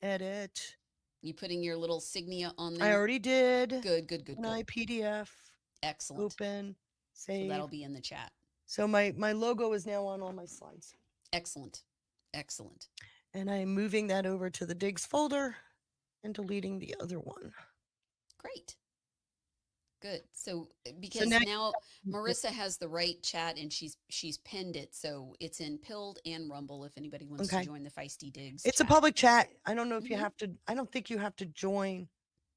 edit. You putting your little signia on I there? already did. Good, good, good, My good. PDF. Excellent. Open. So Save. that'll be in the chat. So my logo is now on all my slides. Excellent. Excellent. And I am moving that over to the Diggs folder and deleting the other one. Great. Good. So because now Marissa has the right chat and she's pinned it, so it's in Pilled and Rumble if anybody wants to join the Feisty Diggs. It's chat. a public chat. I don't know if you Mhm. have to. I don't think you have to join.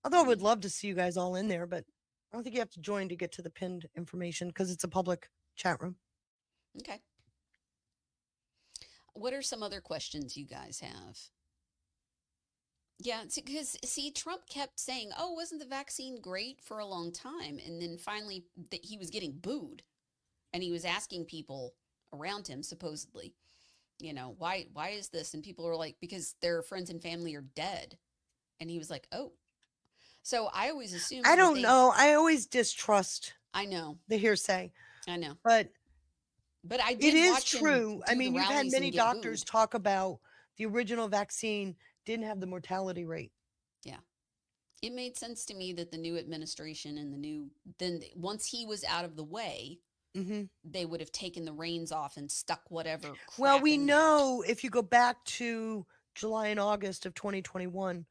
Although I would love to see you guys all in there, but I don't think you have to join to get to the pinned information because it's a public chat room. Okay. What are some other questions you guys have? Yeah, because see, Trump kept saying, "Oh, wasn't the vaccine great for a long time?" And then finally, he was getting booed, and he was asking people around him, supposedly, why is this? And people are like, because their friends and family are dead, and he was like, "Oh." So I always assumed. I don't know. I always distrust. I know the hearsay. I know, but I did it is watch true. him I do mean, the you've had rallies many and get doctors booed. talk about the original vaccine didn't have the mortality rate. Yeah. It made sense to me that the new administration and then once he was out of the way, they would have taken the reins off and stuck whatever crap Well, we in know if you go back to July and August of 2021,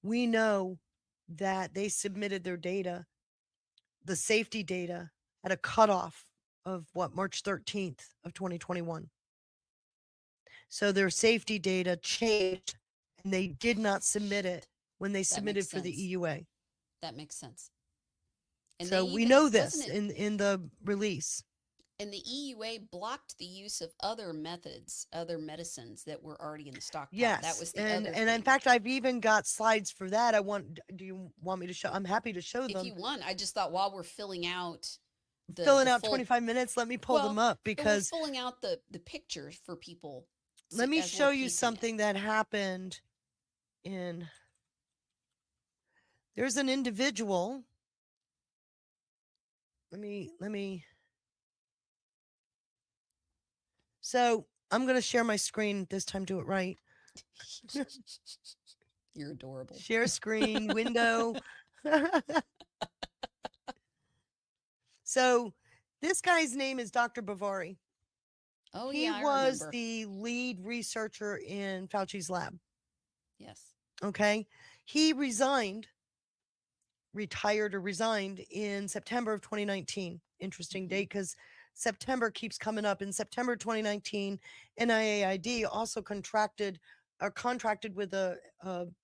we know that they submitted their data, the safety data, at a cutoff of March 13th of 2021. So their safety data changed and they did not submit it when they submitted for the EUA. That makes sense. And so we know this in the release. And the EUA blocked the use of other methods, other medicines that were already in the stockpile. Yes, that was the and other and thing. In fact, I've even got slides for that. Do you want me to show? I'm happy to show them. If you want, I just thought while we're filling out 25 minutes, let me pull them up because we're filling out the pictures for people. Let me show you something that happened in. There's an individual. Let me. So I'm going to share my screen this time. Do it right. You're adorable. Share screen window. So this guy's name is Dr. Bavari. Oh, he yeah, I was remember. the lead researcher in Fauci's lab. Yes. Okay. He retired or resigned in September of 2019. Interesting date because September keeps coming up. In September 2019, NIAID also contracted with a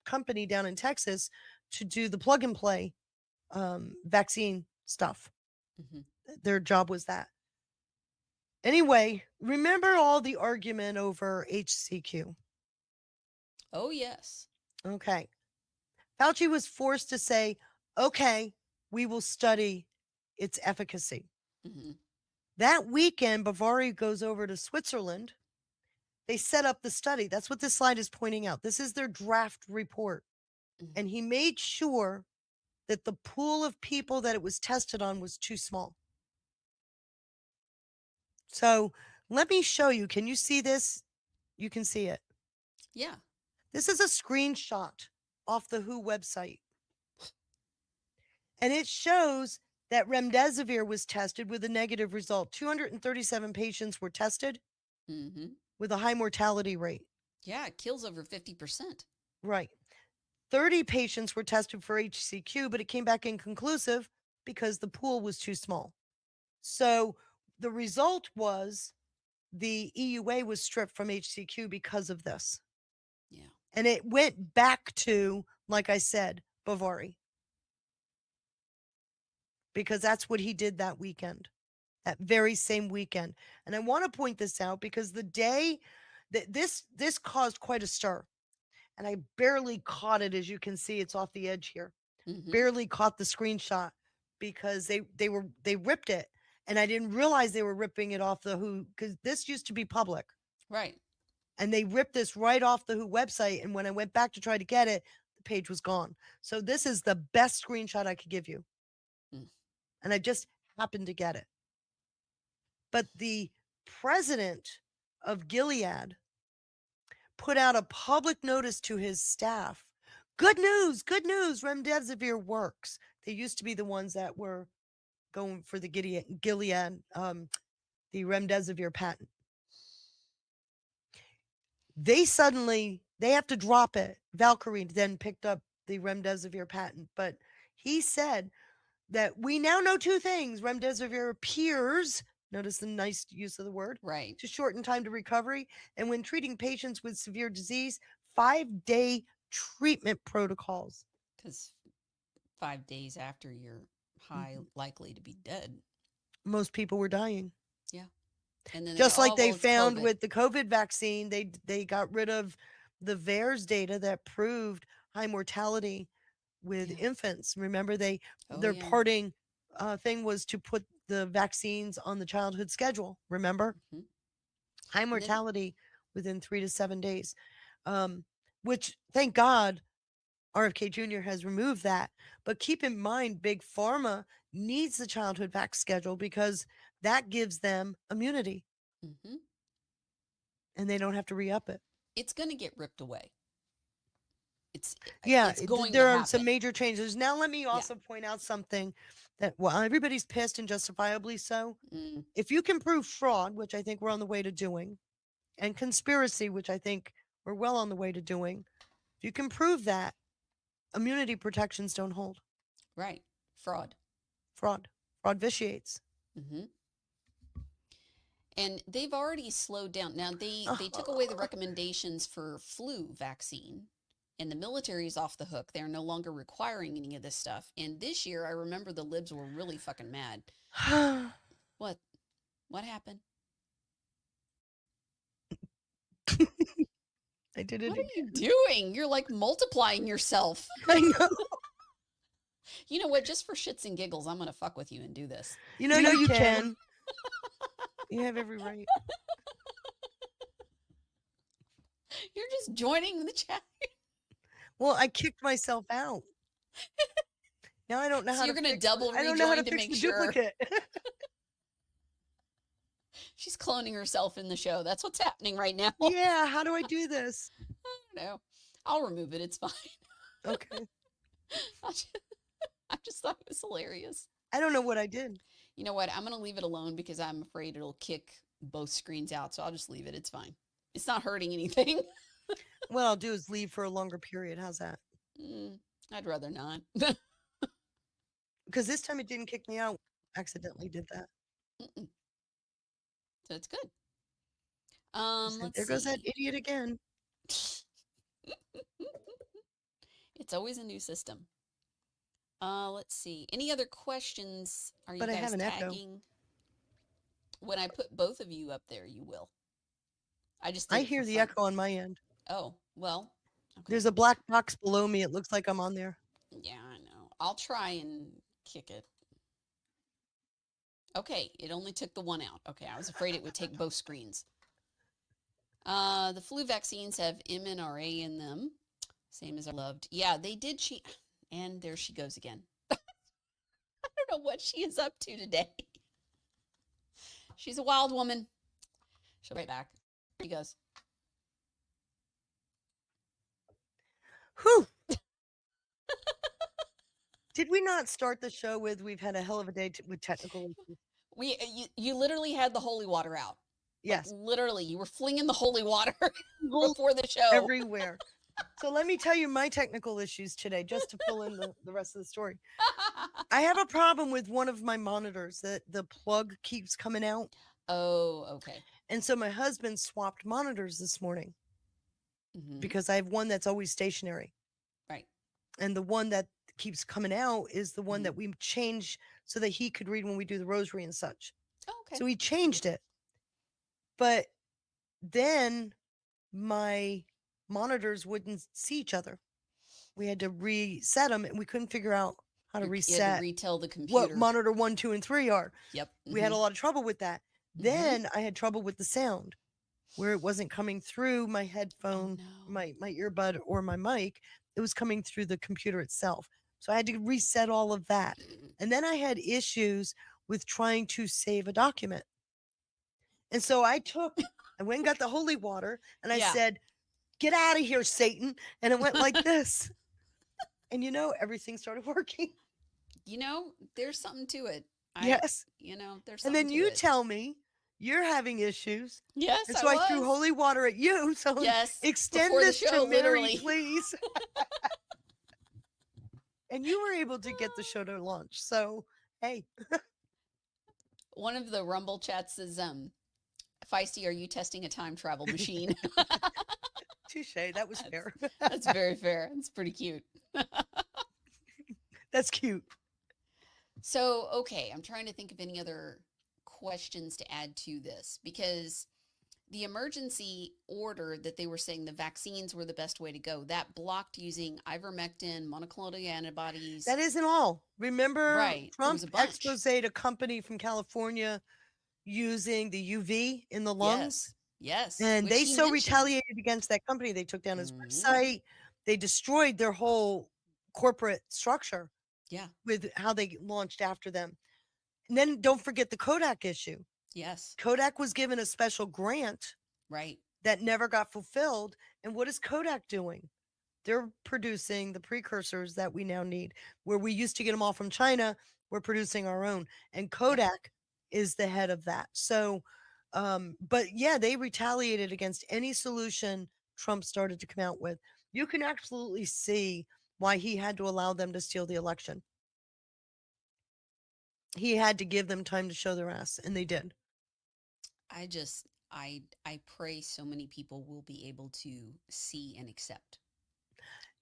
company down in Texas to do the plug and play vaccine stuff. Their job was that. Anyway, remember all the argument over HCQ? Oh, yes. Okay. Fauci was forced to say, okay, we will study its efficacy. Hmm. That weekend, Bavaria goes over to Switzerland. They set up the study. That's what this slide is pointing out. This is their draft report. Mhm. And he made sure that the pool of people that it was tested on was too small. So let me show you. Can you see this? You can see it. Yeah. This is a screenshot off the WHO website. And it shows that remdesivir was tested with a negative result. 237 patients were tested Hmm. with a high mortality rate. Yeah, it kills over 50%. Right. 30 patients were tested for HCQ, but it came back inconclusive because the pool was too small. So the result was the EUA was stripped from HCQ because of this. Yeah. And it went back to, like I said, Bavaria. Because that's what he did that weekend, that very same weekend. And I want to point this out because the day that this caused quite a stir. And I barely caught it, as you can see, it's off the edge here. Hmm. Barely caught the screenshot because they ripped it. And I didn't realize they were ripping it off the WHO because this used to be public. Right. And they ripped this right off the WHO website. And when I went back to try to get it, the page was gone. So this is the best screenshot I could give you. Mm. And I just happened to get it. But the president of Gilead put out a public notice to his staff. Good news, remdesivir works. They used to be the ones that were going for the Gilead, the remdesivir patent. They have to drop it. Valkyrie then picked up the remdesivir patent, but he said that we now know two things. Remdesivir appears, notice the nice use of the word, Right. to shorten time to recovery. And when treating patients with severe disease, 5-day treatment protocols. Because 5 days after you're high, likely to be dead. Most people were dying. Yeah. And then Just like they well, it's found COVID. with the COVID vaccine, they got rid of the VAERS data that proved high mortality with Yeah. infants. Remember, their yeah. parting thing was to put the vaccines on the childhood schedule. Remember, Mhm. high And then, mortality within 3 to 7 days, which thank God RFK Jr. has removed that. But keep in mind, Big Pharma needs the childhood vac schedule because that gives them immunity mhm. and they don't have to re-up it. It's going to get ripped away. It's Yeah, it's going to there are happen. some major changes. Now, let me Yeah. also point out something that while everybody's pissed and justifiably so, Mm, if you can prove fraud, which I think we're on the way to doing, and conspiracy, which I think we're well on the way to doing, if you can prove that, immunity protections don't hold. right. Fraud. Fraud. Fraud vitiates. Hmm. And they've already slowed down. Now they took away the recommendations for flu vaccine, and the military is off the hook. They're no longer requiring any of this stuff. And this year, I remember the libs were really fucking mad. What? What happened? I did it What are again. you doing? You're like multiplying yourself. I know. You know what? Just for shits and giggles, I'm gonna fuck with you and do this. You know you can. You have every right. You're just joining the chat. Well, I kicked myself out. Now I don't know So how you're to gonna fix double I don't know how to rejoin to fix make the sure. duplicate. She's cloning herself in the show. That's what's happening right now. Yeah, how do I do this? I don't know. I'll remove it. It's fine. Okay. I just thought it was hilarious. I don't know what I did. You know what? I'm going to leave it alone because I'm afraid it'll kick both screens out. So I'll just leave it. It's fine. It's not hurting anything. What I'll do is leave for a longer period. How's that? I'd rather not. Because this time it didn't kick me out. Accidentally did that. So it's good. There goes that idiot again. It's always a new system. Let's see. Any other questions? Are you But I guys have an echo. tagging? When I put both of you up there, you will. I just I did it hear for the fun. echo on my end. Oh, well, okay. There's a black box below me. It looks like I'm on there. Yeah, I know. I'll try and kick it. Okay, it only took the one out. Okay, I was afraid it would take both screens. The flu vaccines have mRNA in them, same as I loved. Yeah, they did. And there she goes again. I don't know what she is up to today. She's a wild woman. She'll be right back. Here she goes. Whew. Did we not start the show with we've had a hell of a day with technical issues? You literally had the holy water out. Yes. Like, literally, you were flinging the holy water Holy before the show. everywhere. So let me tell you my technical issues today, just to fill in the rest of the story. I have a problem with one of my monitors that the plug keeps coming out. Oh, okay. And so my husband swapped monitors this morning Mhm. because I have one that's always stationary. Right. And the one that keeps coming out is the one Mhm. that we changed so that he could read when we do the rosary and such. Oh, okay. So he changed it. But then my monitors wouldn't see each other. We had to reset them and we couldn't figure out how to You had reset to retell the computer. what monitor 1, 2, and 3 are. Yep. We had a lot of trouble with that. Mhm. Then I had trouble with the sound where it wasn't coming through my headphone, no. my earbud, or my mic. It was coming through the computer itself. So I had to reset all of that. And then I had issues with trying to save a document. And so I went and got the holy water and I Yeah. said, "Get out of here, Satan." And it went like this. And everything started working. There's something to it. Yes. There's And something then to you it. tell me you're having issues. Yes, And so I threw was. holy water at you. So Yes, extend before the this show, to Mary, literally. please. And you were able to get the show to launch. So, hey. One of the Rumble chats is, Feisty, are you testing a time travel machine? Touche. That was fair. That's very fair. It's pretty cute. That's cute. So, okay, I'm trying to think of any other questions to add to this because the emergency order that they were saying the vaccines were the best way to go, that blocked using ivermectin, monoclonal antibodies. That isn't all. Remember, Right. There was Trump a bunch. exposed a company from California using the UV in the lungs. Yes. And which they he so mentioned. retaliated against that company. They took down his Mhm. website. They destroyed their whole corporate structure Yeah. with how they launched after them. And then don't forget the Kodak issue. Yes. Kodak was given a special grant Right. that never got fulfilled. And what is Kodak doing? They're producing the precursors that we now need. Where we used to get them all from China, we're producing our own. And Kodak is the head of that. So, but yeah, they retaliated against any solution Trump started to come out with. You can absolutely see why he had to allow them to steal the election. He had to give them time to show their ass, and they did. I pray so many people will be able to see and accept.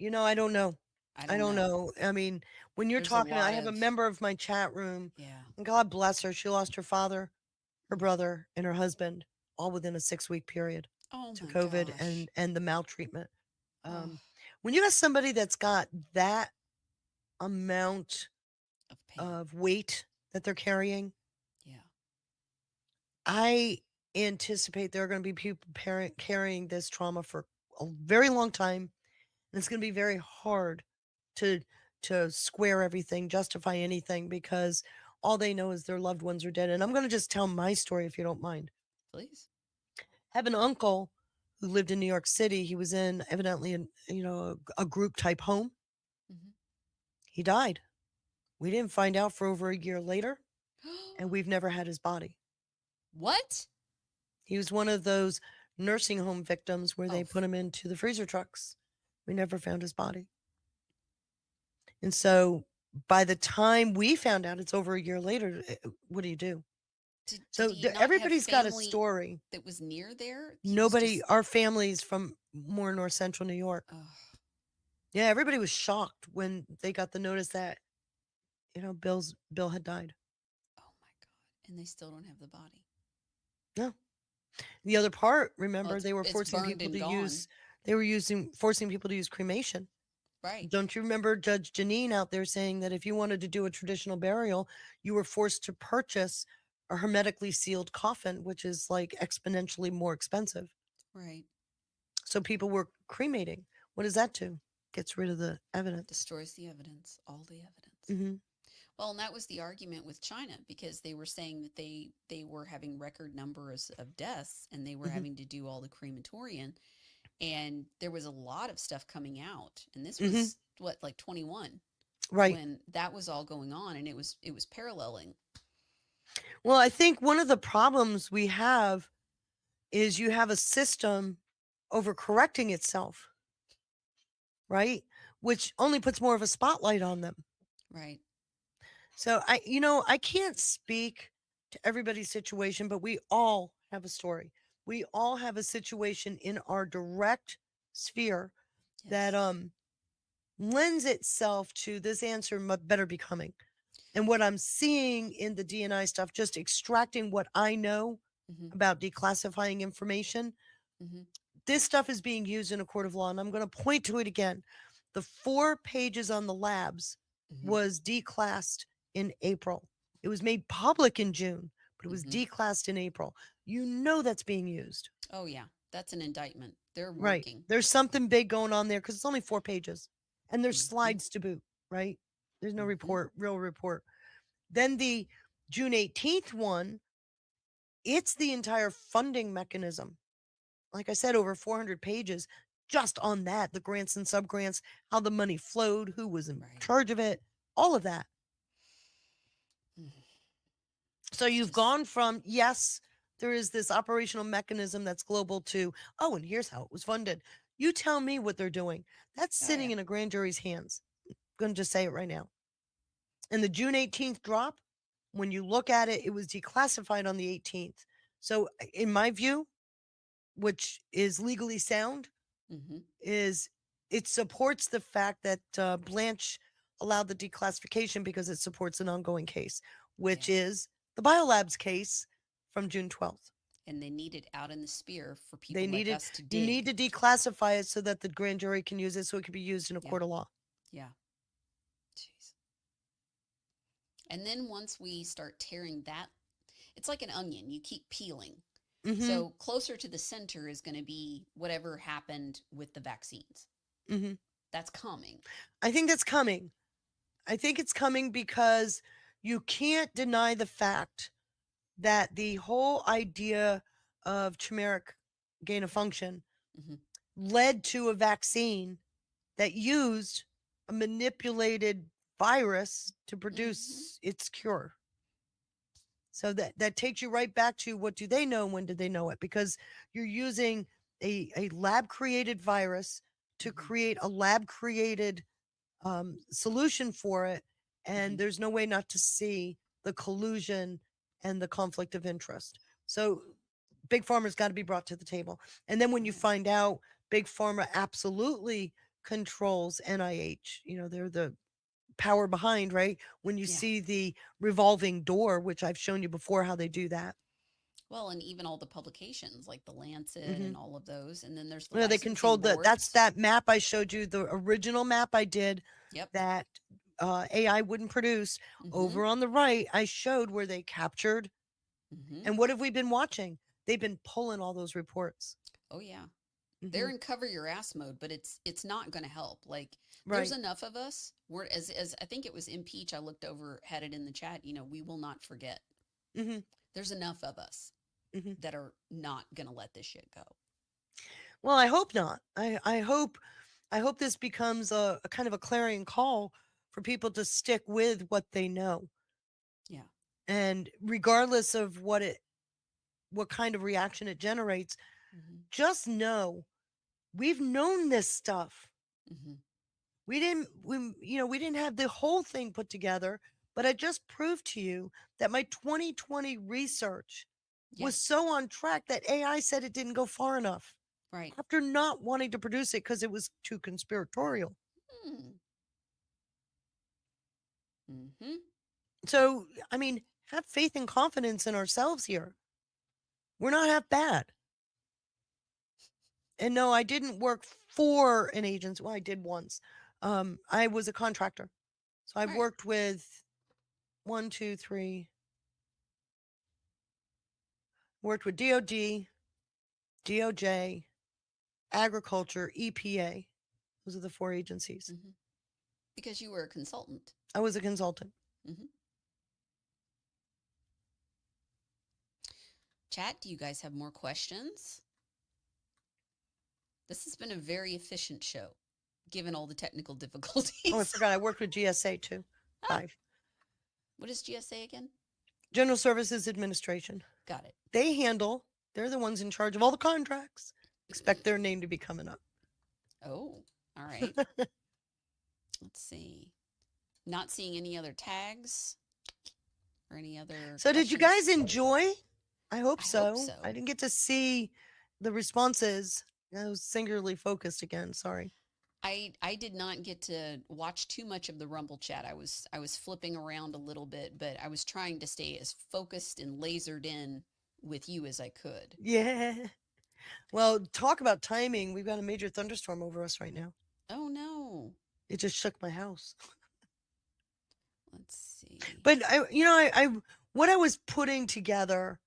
I don't know. I don't know. I mean, when you're There's a talking, I lot have a of- member of my chat room, Yeah. and God bless her. She lost her father, her brother, and her husband all within a 6-week period Oh to my COVID gosh. and the maltreatment. Oh, When you got somebody that's got that amount of pain. of weight that they're carrying, Yeah. I anticipate there are going to be people carrying this trauma for a very long time. And it's going to be very hard to square everything, justify anything, because all they know is their loved ones are dead. And I'm going to just tell my story if you don't mind. Please. I have an uncle who lived in New York City. He was in evidently a group type home. Mhm. He died. We didn't find out for over a year later, and we've never had his body. What? He was one of those nursing home victims where they Oh, put him into the freezer trucks. We never found his body. And so by the time we found out, it's over a year later. What do you do? So did he not have everybody's got a family story. that was near there? He was Nobody, just- our family's from more North Central New York. Ugh. Yeah, everybody was shocked when they got the notice that, Bill had died. Oh my God. And they still don't have the body. No. The other part, Well, remember, they were it's forcing burned people and to gone. use, they were forcing people to use cremation. Right. Don't you remember Judge Janine out there saying that if you wanted to do a traditional burial, you were forced to purchase a hermetically sealed coffin, which is like exponentially more expensive. Right. So people were cremating. What does that do? Gets rid of the evidence. Destroys the evidence, all the evidence. Hmm. Well, and that was the argument with China because they were saying that they were having record numbers of deaths and they were Hmm. having to do all the crematorium, and there was a lot of stuff coming out, and this Hmm. was what, like 21, Right. when that was all going on, and it was paralleling. Well, I think one of the problems we have is you have a system overcorrecting itself, right? Which only puts more of a spotlight on them. Right. So I can't speak to everybody's situation, but we all have a story. We all have a situation in our direct sphere that Yes. lends itself to this answer better be coming. And what I'm seeing in the DNI stuff, just extracting what I know Mm-hmm. about declassifying information, Mm-hmm. this stuff is being used in a court of law. And I'm going to point to it again. The 4 pages on the labs Mm-hmm. was declassed in April. It was made public in June, but it was Mm-hmm. declassed in April. You know that's being used. Oh yeah, that's an indictment. They're Right. working. There's something big going on there because it's only 4 pages and there's Mm-hmm. slides to boot, right? There's no Mm-hmm. real report. Then the June 18th one, it's the entire funding mechanism. Like I said, over 400 pages just on that, the grants and subgrants, how the money flowed, who was in Right. charge of it, all of that. Mm-hmm. So It's you've just, gone from, yes, there is this operational mechanism that's global to, oh, and here's how it was funded. You tell me what they're doing. That's oh sitting yeah. in a grand jury's hands. I'm going to just say it right now. And the June 18th drop, when you look at it, it was declassified on the 18th. So, in my view, which is legally sound, Mm-hmm. is it supports the fact that Blanche allowed the declassification because it supports an ongoing case, which Yeah. is the biolabs case from June 12th. And they need it out in the sphere for They people like needed, us to you need dig. to declassify it so that the grand jury can use it so it can be used in a Yeah. court of law. Yeah. Jeez. And then once we start tearing that, it's like an onion. You keep peeling. Mm-hmm. So closer to the center is going to be whatever happened with the vaccines. Mm-hmm. That's coming. I think that's coming. I think it's coming because you can't deny the fact that the whole idea of chimeric gain of function Mm-hmm. led to a vaccine that used a manipulated virus to Mm-hmm. produce its cure. So that takes you right back to what do they know and when did they know it? Because you're using a lab created virus to Mm-hmm. create a lab created solution for it. Mm-hmm. And there's no way not to see the collusion and the conflict of interest. So big pharma's got to be brought to the table. And then when you Right. find out big pharma absolutely controls NIH, they're the power behind, right? When you Yeah. see the revolving door, which I've shown you before how they do that. Well, and even all the publications like the Lancet Hmm. and all of those. And then there's the They licensing controlled that's boards. that map I showed you, the original map I did Yep. that AI wouldn't produce. Mm-hmm. Over on the right, I showed where they captured. Mm-hmm. And what have we been watching? They've been pulling all those reports. Oh yeah. Hmm. They're in cover your ass mode, but it's not going to help. Like there's Right. enough of us. We're as I think it was Impeach. I looked over, had it in the chat. We will not forget. Hmm. There's enough of us Hmm. that are not going to let this shit go. Well, I hope not. I hope this becomes a kind of a clarion call for people to stick with what they know. Yeah. And regardless of what kind of reaction it generates, Mm-hmm. just know we've known this stuff. Mm-hmm. We didn't have the whole thing put together, but I just proved to you that my 2020 research Yeah. was so on track that AI said it didn't go far enough Right. after not wanting to produce it because it was too conspiratorial. Mm. Mm-hmm. So, I mean, have faith and confidence in ourselves here. We're not half bad. And no, I didn't work for an agency. Well, I did once. I was a contractor. So I've Right. worked with one, two, three. Worked with DOD, DOJ, Agriculture, EPA. Those are the 4 agencies. Hmm. Because you were a consultant. I was a consultant. Hmm. Chat, do you guys have more questions? This has been a very efficient show, given all the technical difficulties. Oh, I forgot. I worked with GSA too. 5. What is GSA again? General Services Administration. Got it. They're the ones in charge of all the contracts. Expect their name to be coming up. Oh, all right. Let's see. Not seeing any other tags or any other. So, did you questions? guys enjoy? I hope I so. hope so. I didn't get to see the responses. I was singularly focused again. Sorry. I did not get to watch too much of the Rumble chat. I was flipping around a little bit, but I was trying to stay as focused and lasered in with you as I could. Yeah. Well, talk about timing. We've got a major thunderstorm over us right now. Oh no. It just shook my house. Let's see. But I what I was putting together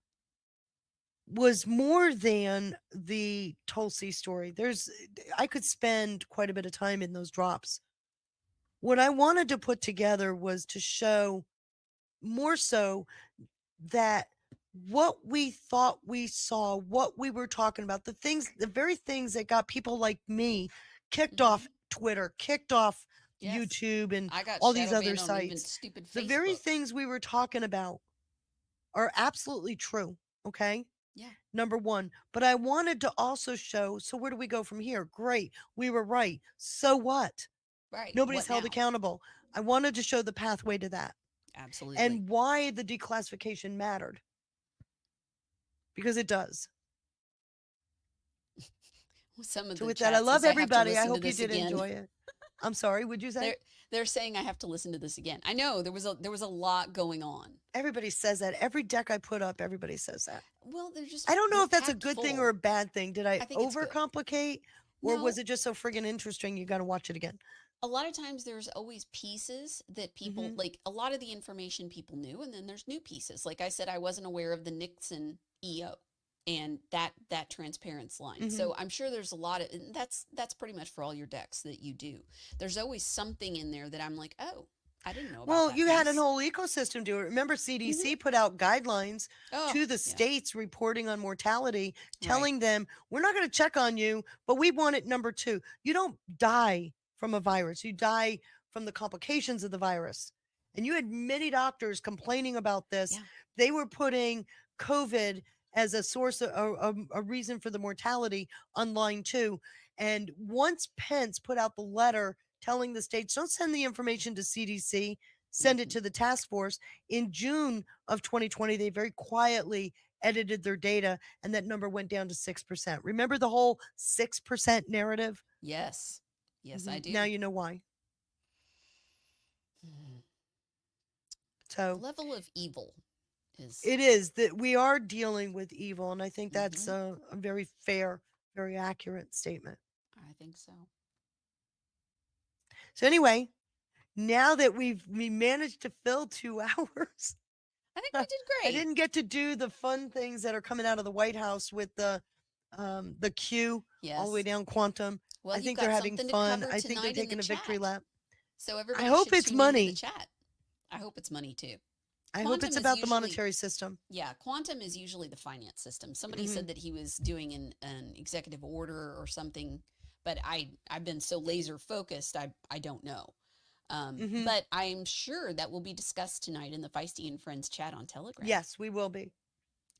was more than the Tulsi story. I could spend quite a bit of time in those drops. What I wanted to put together was to show more so that what we thought we saw, what we were talking about, the very things that got people like me kicked off Twitter, kicked off Yes. YouTube, and I got all these shadow other banned on even sites. stupid The very Facebook. things we were talking about are absolutely true. Okay. Yeah. Number 1. But I wanted to also show, so where do we go from here? Great. We were right. So what? Right. Nobody's What held now? accountable. I wanted to show the pathway to that Absolutely. and why the declassification mattered. Because it does. Some of So the with that, I chat love says, "I have to everybody. I listen to hope you this did again." enjoy it. I'm sorry. Would you say? They're saying I have to listen to this again. I know there was a lot going on. Everybody says that. Every deck I put up, everybody says that. Well, they're just. I don't know they're if that's a packed good thing full. or a bad thing. Did I think it's good. overcomplicate, or No. was it just so friggin' interesting you got to watch it again? A lot of times there's always pieces that people like. A lot of the information people knew, and then there's new pieces. Like I said, I wasn't aware of the Nixon EO and that transparency line. So I'm sure there's a lot of and that's pretty much for all your decks that you do. There's always something in there that I'm like, oh, I didn't know about Well, that you had a piece. whole ecosystem to it. Remember, CDC put out guidelines Oh, to the yeah. states reporting on mortality, telling them, we're not going to check on you, but we want it number 2. You don't die from a virus, you die from the complications of the virus. And you had many doctors complaining about this. Yeah. They were putting COVID as a source of a reason for the mortality on line 2. And once Pence put out the letter telling the states, don't send the information to CDC, send it to the task force. In June of 2020, they very quietly edited their data, and that number went down to 6%. Remember the whole 6% narrative? Yes. Yes, I do. Now you know why. The So level of evil is. it is that we are dealing with evil, and I think that's a very fair, very accurate statement. I think so. So anyway, now that we managed to fill 2 hours, I think we did great. I didn't get to do the fun things that are coming out of the White House with the Q all the way down Quantum. Well, I you've think got they're having something to fun. cover I think they're tonight in taking the a victory chat. lap. So everybody I hope should it's tune into money. the chat. I hope it's money too. I hope it's Quantum is about the usually- monetary system. Yeah, Quantum is usually the finance system. Somebody said that he was doing an executive order or something, but I've been so laser focused, I don't know. But I'm sure that will be discussed tonight in the Feisty and Friends chat on Telegram. Yes, we will be.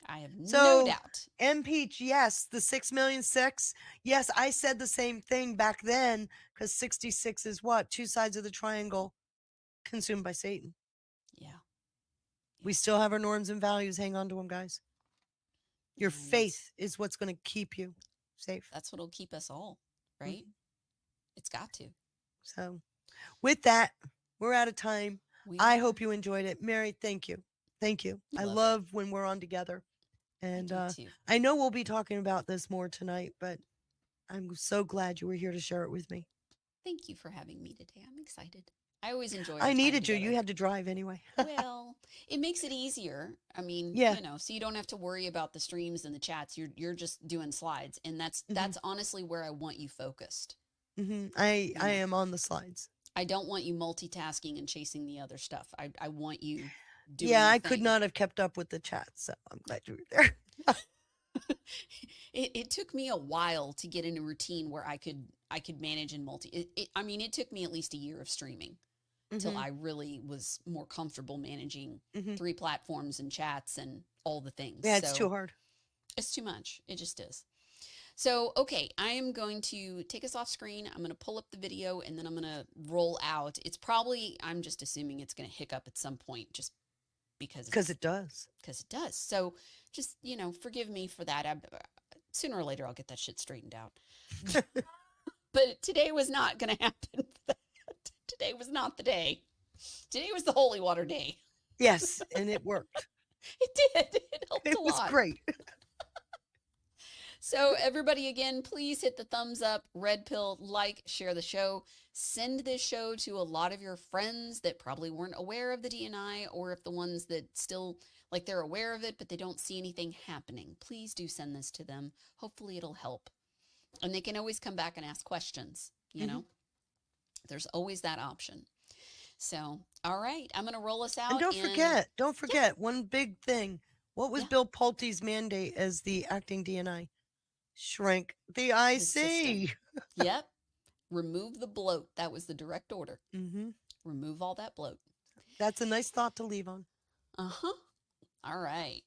I have So, no doubt. Impeach, yes, the 6,000,006. Yes, I said the same thing back then because 66 is what? 2 sides of the triangle consumed by Satan. Yeah. We still have our norms and values. Hang on to them, guys. Your faith is what's going to keep you safe. That's what'll keep us all, right? It's got to. So, with that, we're out of time. I hope you enjoyed it. Mary, thank you. Thank you. I love when we're on together. And do too. I know we'll be talking about this more tonight, but I'm so glad you were here to share it with me. Thank you for having me today. I'm excited. I always enjoy our I time needed you. You together. had to drive anyway. Well, it makes it easier. I mean, Yeah. so you don't have to worry about the streams and the chats. You're just doing slides, and that's honestly where I want you focused. I am on the slides. I don't want you multitasking and chasing the other stuff. I want you doing Yeah, your I could thing. not have kept up with the chat, so I'm glad you were there. It took me a while to get in a routine where I could manage and multi. I mean, it took me at least a year of streaming till I really was more comfortable managing 3 platforms and chats and all the things. Yeah, it's too hard. It's too much. It just is. So, okay, I am going to take us off screen. I'm going to pull up the video and then I'm going to roll out. It's probably, I'm just assuming it's going to hiccup at some point just because it does. Because it does. So just, forgive me for that. Sooner or later, I'll get that shit straightened out. But today was not going to happen. Today was not the day. Today was the holy water day. Yes, and it worked. It did. It helped a lot. It was great. So everybody, again, please hit the thumbs up, red pill, like, share the show. Send this show to a lot of your friends that probably weren't aware of the DNI, or if the ones that still, like, they're aware of it, but they don't see anything happening. Please do send this to them. Hopefully it'll help. And they can always come back and ask questions, you know? There's always that option. So, all right, I'm going to roll us out. And don't forget one big thing. What was Bill Pulte's mandate as the acting DNI? Shrink the IC. Yep. Remove the bloat. That was the direct order. Remove all that bloat. That's a nice thought to leave on. Uh-huh. All right.